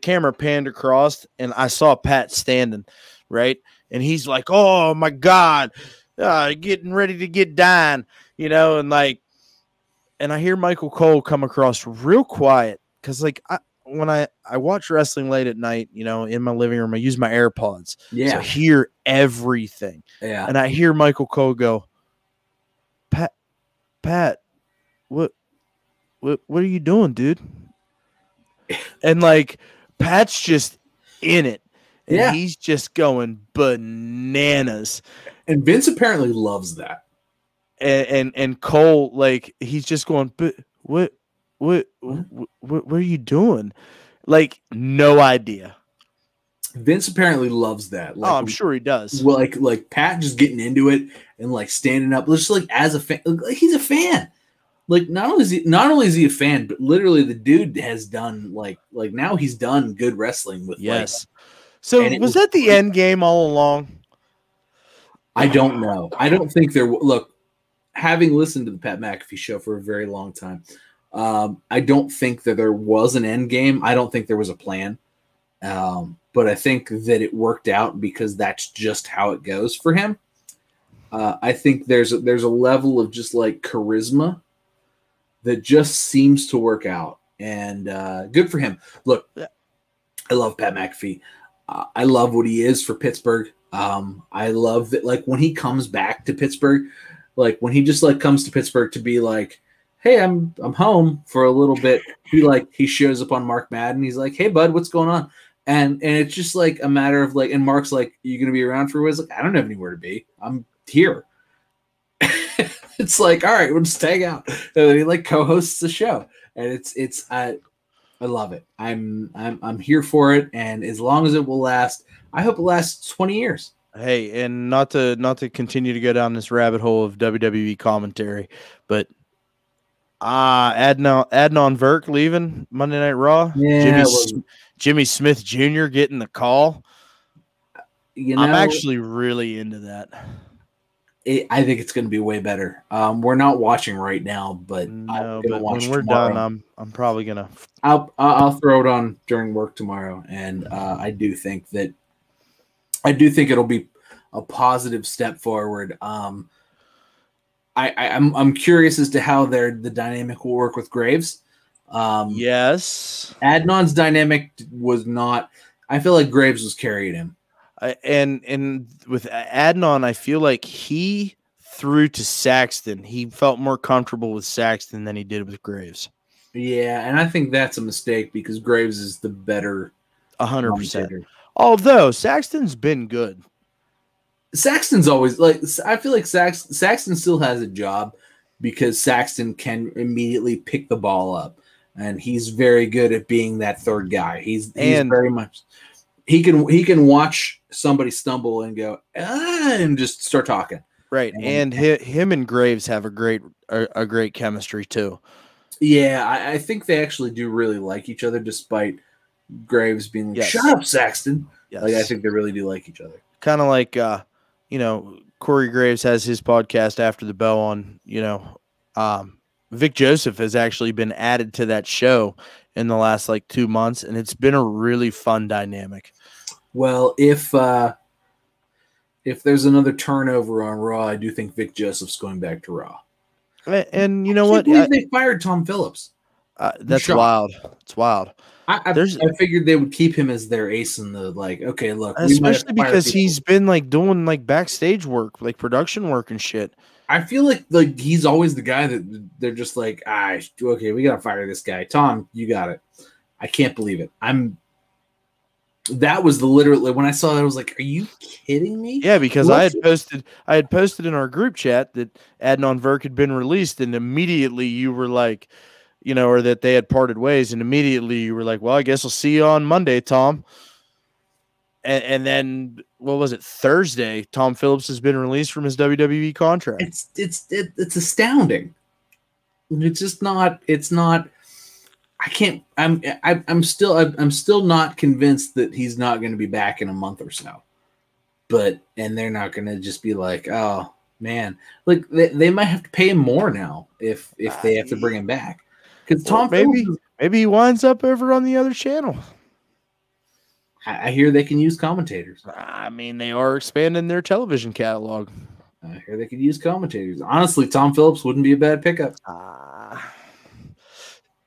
camera panned across, and I saw Pat standing right, and he's like, "Oh my God, getting ready to get down," and like. And I hear Michael Cole come across real quiet because, like, when I watch wrestling late at night, in my living room, I use my AirPods. Yeah. So I hear everything. Yeah. And I hear Michael Cole go, Pat, what are you doing, dude? And, like, Pat's just in it. And he's just going bananas. And Vince apparently loves that. And Cole, like, he's just going, but what are you doing? Like, no idea. Vince apparently loves that. Like, I'm sure he does. Well, like Pat just getting into it and like standing up, just like as a fan, like he's a fan. Like not only is he a fan, but literally the dude has done like now he's done good wrestling with. Yes. So was that the end game all along? I don't know. I don't think there. Look. Having listened to the Pat McAfee show for a very long time, I don't think that there was an end game. I don't think there was a plan. But I think that it worked out because that's just how it goes for him. I think there's a level of just like charisma that just seems to work out. And good for him. Look, I love Pat McAfee. I love what he is for Pittsburgh. I love that, like, when he comes back to Pittsburgh, like when he just like comes to Pittsburgh to be like, hey, I'm home for a little bit. He shows up on Mark Madden. He's like, hey bud, what's going on? And it's just like a matter of like, and Mark's like, you gonna be around for a while? He's like, I don't have anywhere to be. I'm here. It's like, all right, we'll just hang out. And then he like co-hosts the show, and I love it. I'm here for it, and as long as it will last, I hope it lasts 20 years. Hey, and not to continue to go down this rabbit hole of WWE commentary, but Adnan Virk leaving Monday Night Raw. Yeah, Jimmy Smith Jr. getting the call. I'm actually really into that. I think it's going to be way better. We're not watching right now, but no, but when we're tomorrow. done, I'm probably gonna. I'll throw it on during work tomorrow, and I do think it'll be a positive step forward. I'm curious as to how the dynamic will work with Graves. Yes, Adnan's dynamic was not. I feel like Graves was carrying him. And with Adnan, I feel like he threw to Saxton. He felt more comfortable with Saxton than he did with Graves. Yeah, and I think that's a mistake because Graves is the better 100%. Although Saxton's been good. Saxton's always like, I feel like Saxton still has a job because Saxton can immediately pick the ball up, and he's very good at being that third guy. He's very much he can watch somebody stumble and go and just start talking. Right, and him and Graves have a great chemistry too. Yeah, I think they actually do really like each other, despite Graves being like, yes. "Shut up, Saxton." Yes. Like, I think they really do like each other. Kind of like, Corey Graves has his podcast After the Bell on, Vic Joseph has actually been added to that show in the last 2 months, and it's been a really fun dynamic. Well, if there's another turnover on Raw, I do think Vic Joseph's going back to Raw. And you know what? They fired Tom Phillips. That's wild. It's wild. I figured they would keep him as their ace in the okay, look. Especially because he's been doing backstage work, production work and shit. I feel like he's always the guy that they're just like, okay, we gotta fire this guy. Tom, you got it. I can't believe it. That was literally when I saw that, I was like, "Are you kidding me?" Yeah, because I had posted in our group chat that Adnan Virk had been released, and immediately you were like, or that they had parted ways, and immediately you were like, "Well, I guess I'll see you on Monday, Tom." And then what was it? Thursday, Tom Phillips has been released from his WWE contract. It's astounding. It's just not. It's not. I can't. I'm still not convinced that he's not going to be back in a month or so. And they're not going to just be like, oh man, like they might have to pay him more now if they have to bring him back, because Tom Phillips maybe he winds up over on the other channel. I hear they can use commentators. I mean, they are expanding their television catalog. I hear they could use commentators. Honestly, Tom Phillips wouldn't be a bad pickup.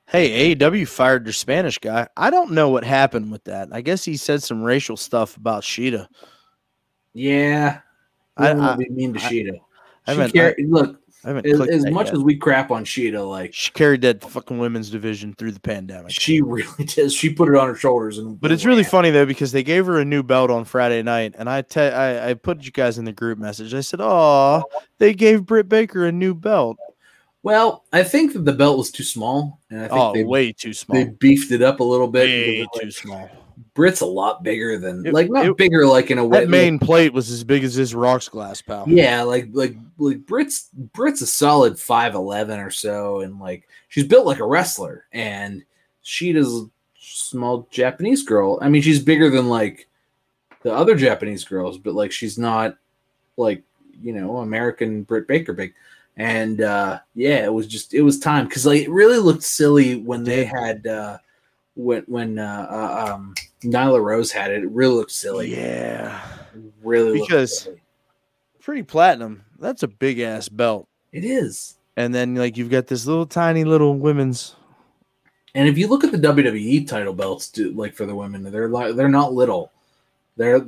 Hey, AEW fired their Spanish guy. I don't know what happened with that. I guess he said some racial stuff about Sheeta. Yeah. I don't want to be mean to Sheeta. Look, as much as we crap on Sheeta, like, she carried that fucking women's division through the pandemic. She really does. She put it on her shoulders. But it's really funny, though, because they gave her a new belt on Friday night, and I put you guys in the group message. I said, "Oh, they gave Britt Baker a new belt." Well, I think that the belt was too small, and I think way too small. They beefed it up a little bit. Way too small. Britt's a lot bigger than bigger like in a way. That main plate was as big as this rocks glass, pal. Yeah, like Britt's a solid 5'11" or so, and like she's built like a wrestler, and Sheeta's a small Japanese girl. I mean, she's bigger than like the other Japanese girls, but like she's not like American Britt Baker big. And it was time, because like it really looked silly when they had when Nyla Rose had it. It really looked silly. Yeah, really, because silly. Pretty Platinum, that's a big ass belt. It is. And then like you've got this little tiny little women's. And if you look at the WWE title belts, like for the women, they're not little. They're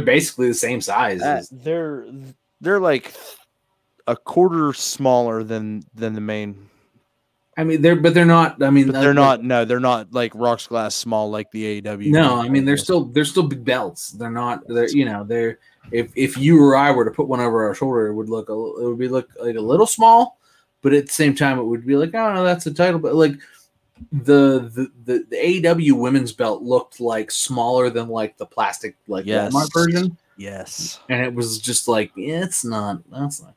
basically the same size. They're like a quarter smaller than the main. I mean, they're not. I mean, but they're not. No, they're not like rocks glass small like the AEW. No, I mean they're still big belts. They're not. They're if you or I were to put one over our shoulder, it would look like a little small, but at the same time it would be like, oh no, that's a title. But like the AEW women's belt looked like smaller than like the plastic Walmart version. Yes. And it was just like, that's not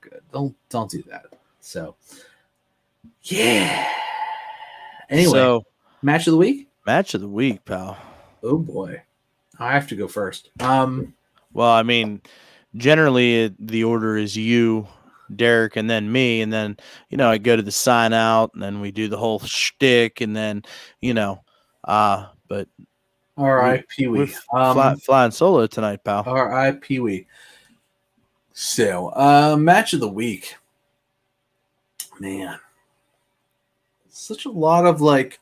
good. Don't do that. So yeah. Anyway, match of the week? Match of the week, pal. Oh boy. I have to go first. Well, I mean, generally the order is you, Derek, and then me, and then I go to the sign out, and then we do the whole shtick, and then but all right, Pee Wee. Flying solo tonight, pal. All right, Pee Wee. So, match of the week. Man, such a lot of like.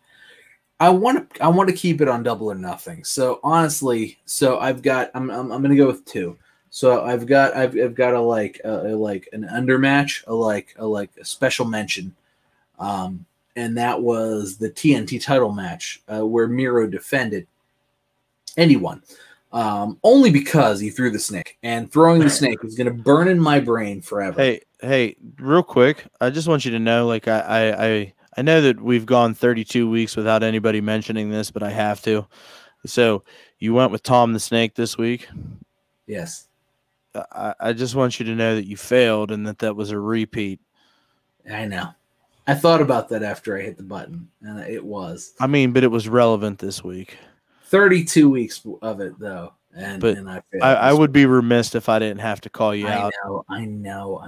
I want to keep it on Double or Nothing. So honestly, I'm gonna go with two. So I've got a like an undermatch, a special mention, and that was the TNT title match where Miro defended. Anyone, only because he threw the snake, and throwing the snake is going to burn in my brain forever. Hey, real quick, I just want you to know, like I know that we've gone 32 weeks without anybody mentioning this, but I have to. So you went with Tom the Snake this week. Yes. I just want you to know that you failed and that was a repeat. I know. I thought about that after I hit the button, and it was. I mean, but it was relevant this week. 32 weeks of it, though. And I failed. I would be remiss if I didn't have to call you out. I know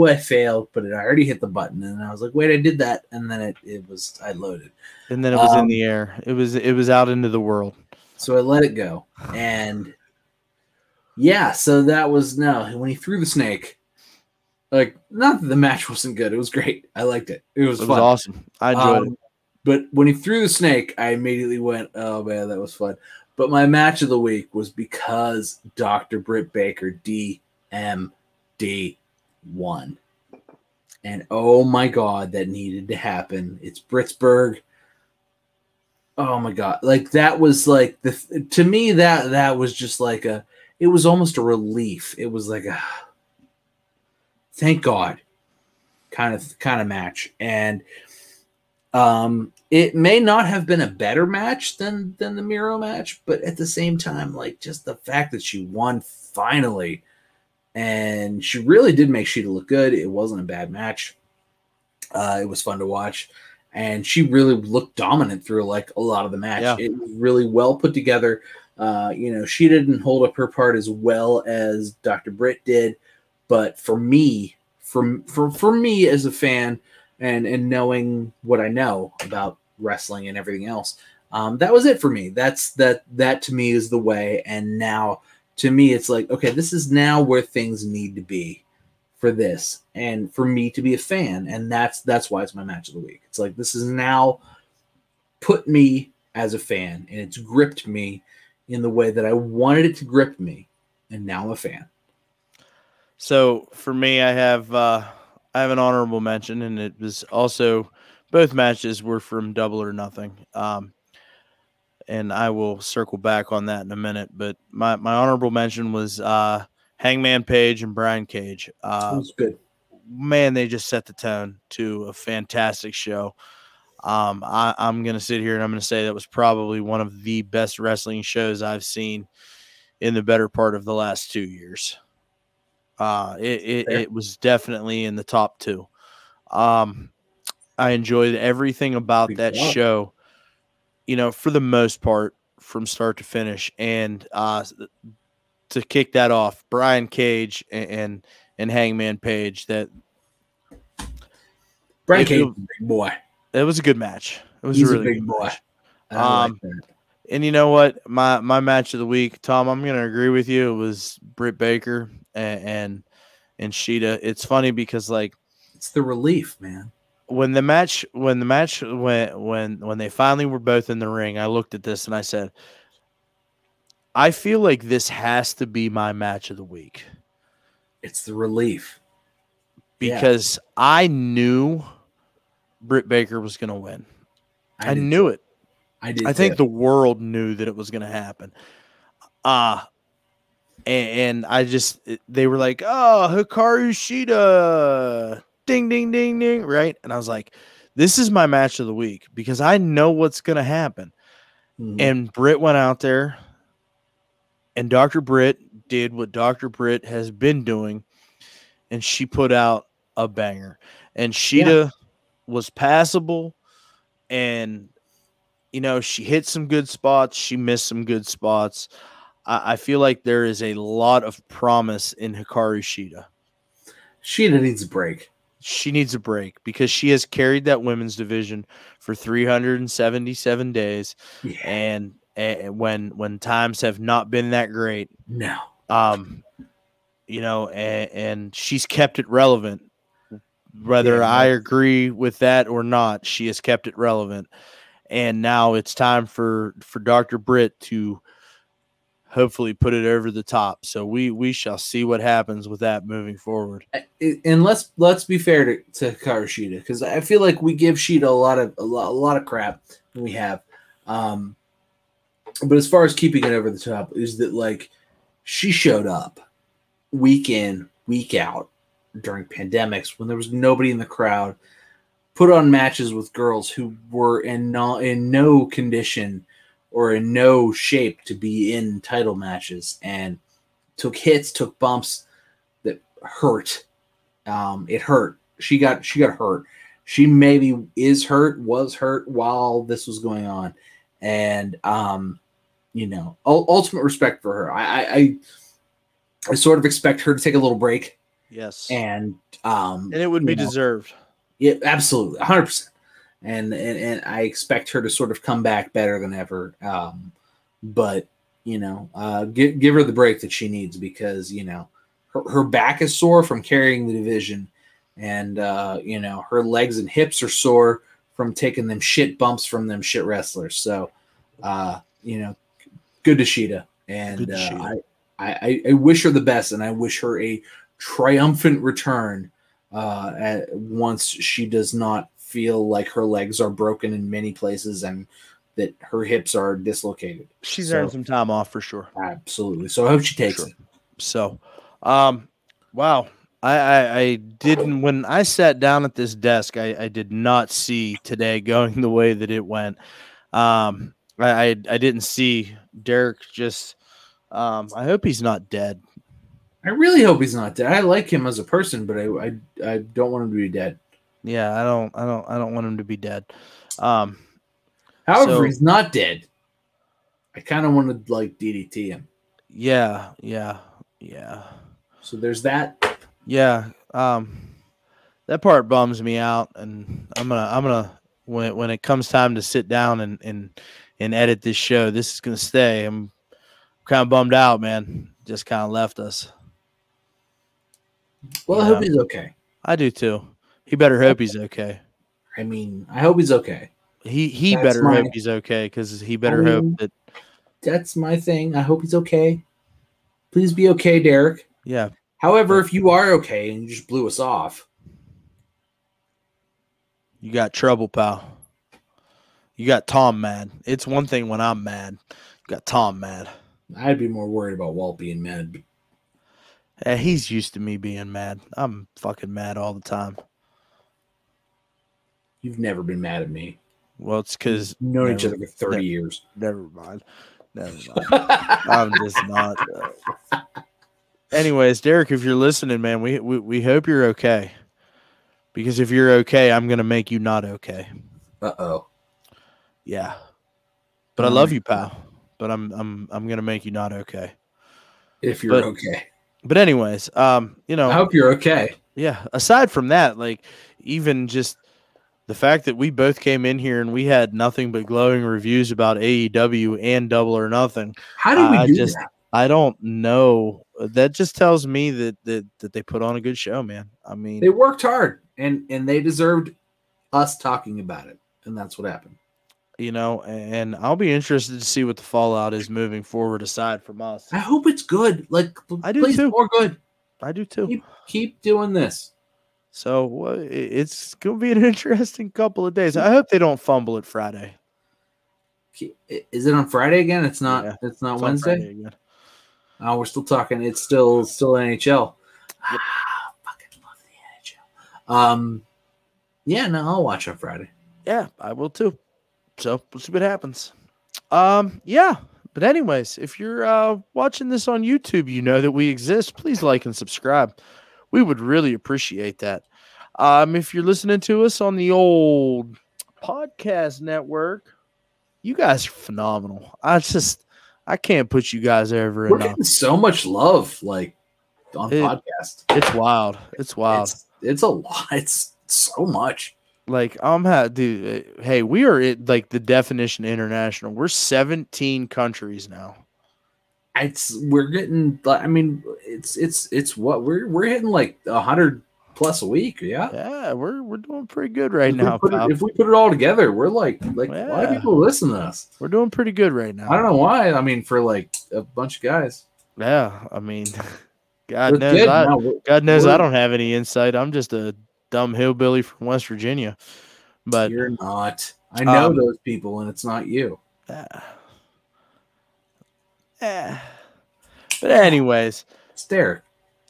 I failed, but I already hit the button, and I was like, wait, I did that, and then I loaded. And then it was in the air. It was out into the world. So I let it go. And yeah, so that was when he threw the snake, like, not that the match wasn't good. It was great. I liked it. It was fun. Awesome. I enjoyed it. But when he threw the snake, I immediately went, oh, man, that was fun. But my match of the week was because Dr. Britt Baker DMD won. And oh, my God, that needed to happen. It's Britsburg. Oh my God. Like that was like to me that was just like it was almost a relief. It was like a thank God kind of match. And it may not have been a better match than the Miro match, but at the same time, like just the fact that she won finally, and she really did make Sheeta look good. It wasn't a bad match. It was fun to watch, and she really looked dominant through like a lot of the match. Yeah. It was really well put together. She didn't hold up her part as well as Dr. Britt did, but for me, for me as a fan and knowing what I know about wrestling and everything else, that was it for me. That to me is the way. And now to me, it's like, okay, this is now where things need to be for this and for me to be a fan. And that's why it's my match of the week. It's like, this is now put me as a fan, and it's gripped me in the way that I wanted it to grip me. And now I'm a fan. So for me, I have an honorable mention, and it was also both matches were from Double or Nothing. And I will circle back on that in a minute. But my honorable mention was Hangman Page and Brian Cage. That was good. Man, they just set the tone to a fantastic show. I'm going to sit here and I'm going to say that was probably one of the best wrestling shows I've seen in the better part of the last 2 years. It was definitely in the top two. I enjoyed everything about that show, for the most part, from start to finish. And to kick that off, Brian Cage and Hangman Page. Brian Cage, big boy. It was a good match. It was He's a really big good boy. match. I like that. And you know what? My match of the week, Tom, I'm going to agree with you. It was Britt Baker and Sheeta. It's funny because it's the relief, man. When they finally were both in the ring, I looked at this and I said, I feel like this has to be my match of the week. It's the relief. Because I knew Britt Baker was going to win. I knew it. I did. I think the world knew that it was going to happen. And they were like, oh, Hikaru Shida, ding, ding, ding, ding, right? And I was like, this is my match of the week because I know what's going to happen. Mm-hmm. And Britt went out there, and Dr. Britt did what Dr. Britt has been doing, and she put out a banger. And Sheeta was passable, and she hit some good spots. She missed some good spots. I feel like there is a lot of promise in Hikaru Shida. Shida needs a break. She needs a break because she has carried that women's division for 377 days. Yeah. And when times have not been that great. No. And she's kept it relevant. Whether I agree with that or not, she has kept it relevant. And now it's time for Dr. Britt to hopefully put it over the top. So we shall see what happens with that moving forward. And let's be fair to Hikaru Shida, because I feel like we give Shida a lot of crap when we have. But as far as keeping it over the top, is that she showed up week in, week out during pandemics when there was nobody in the crowd, put on matches with girls who were in no condition or in no shape to be in title matches, and took hits, took bumps that hurt. It hurt. She got hurt. She maybe was hurt while this was going on. And, ultimate respect for her. I sort of expect her to take a little break. Yes. And it would be deserved. Yeah, absolutely. 100%. And I expect her to sort of come back better than ever. But give her the break that she needs, because, her back is sore from carrying the division, and, her legs and hips are sore from taking them shit bumps from them shit wrestlers. So, good to Sheeta. And I wish her the best, and I wish her a triumphant return once she does not feel like her legs are broken in many places and that her hips are dislocated. She's earned some time off for sure. Absolutely. So I hope she takes it. So, wow. I didn't, when I sat down at this desk, I did not see today going the way that it went. I didn't see Derek just, I hope he's not dead. I really hope he's not dead. I like him as a person, but I don't want him to be dead. Yeah, I don't want him to be dead. However, he's not dead. I kind of want to like DDT him. Yeah. So there's that. Yeah. That part bums me out, and I'm gonna when it comes time to sit down and edit this show, this is gonna stay. I'm kind of bummed out, man. Just kind of left us. Well, I hope he's okay. I do too. He better hope he's okay. I mean, I hope he's okay. He better hope he's okay, because he better hope that. That's my thing. I hope he's okay. Please be okay, Derek. Yeah. However, if you are okay and you just blew us off, you got trouble, pal. You got Tom mad. It's one thing when I'm mad. You got Tom mad. I'd be more worried about Walt being mad. He's used to me being mad. I'm fucking mad all the time. You've never been mad at me. Well, it's because we've known each other for 30 years. Never mind. I'm just not. Anyways, Derek, if you're listening, man, we hope you're okay. Because if you're okay, I'm gonna make you not okay. Uh-oh. Yeah. But I love you, pal. But I'm gonna make you not okay. If you're okay. But anyways, I hope you're okay. Yeah. Aside from that, like, even just the fact that we both came in here and we had nothing but glowing reviews about AEW and Double or Nothing. How did we do that? I don't know. That just tells me that they put on a good show, man. I mean, they worked hard and they deserved us talking about it. And that's what happened. And I'll be interested to see what the fallout is moving forward aside from us. I hope it's good. Like, I do too. More good. I do too. Keep doing this. So it's going to be an interesting couple of days. I hope they don't fumble it Friday. Is it on Friday again? It's not. Yeah, it's not Wednesday. Oh, we're still talking. It's still NHL. Yep. Fucking love the NHL. Yeah, no, I'll watch on Friday. Yeah, I will too. So we'll see what happens. Yeah. But anyways, if you're watching this on YouTube, you know that we exist. Please like and subscribe. We would really appreciate that. If you're listening to us on the old podcast network, you guys are phenomenal. I can't put you guys over We're enough. getting so much love, like, on podcast. It's wild. It's wild. It's a lot. It's so much. Like, dude, hey, we are like the definition international. We're 17 countries now. We're getting. I mean, it's what we're hitting like 100 plus a week. Yeah, we're doing pretty good right now. If we put it all together, we're like a lot of people listen to us. We're doing pretty good right now. I don't know why. I mean, for like a bunch of guys. Yeah, I mean, God knows I don't have any insight. I'm just a dumb hillbilly from West Virginia. But you're not. I know those people, and it's not you. But anyways, Derek.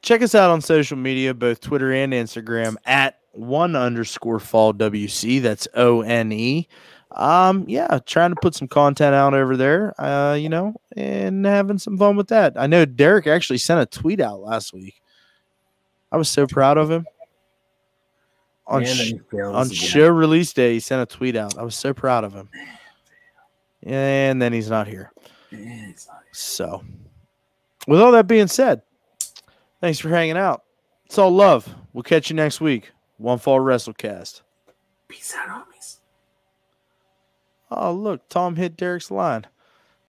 Check us out on social media, both Twitter and Instagram at @1_Fall WC. That's ONE. Yeah, trying to put some content out over there, and having some fun with that. I know Derek actually sent a tweet out last week. I was so proud of him. On show release day, he sent a tweet out. I was so proud of him. And then he's not here. So, with all that being said, thanks for hanging out. It's all love. We'll catch you next week. One Fall WrestleCast. Peace out, homies. Oh, look. Tom hit Derek's line.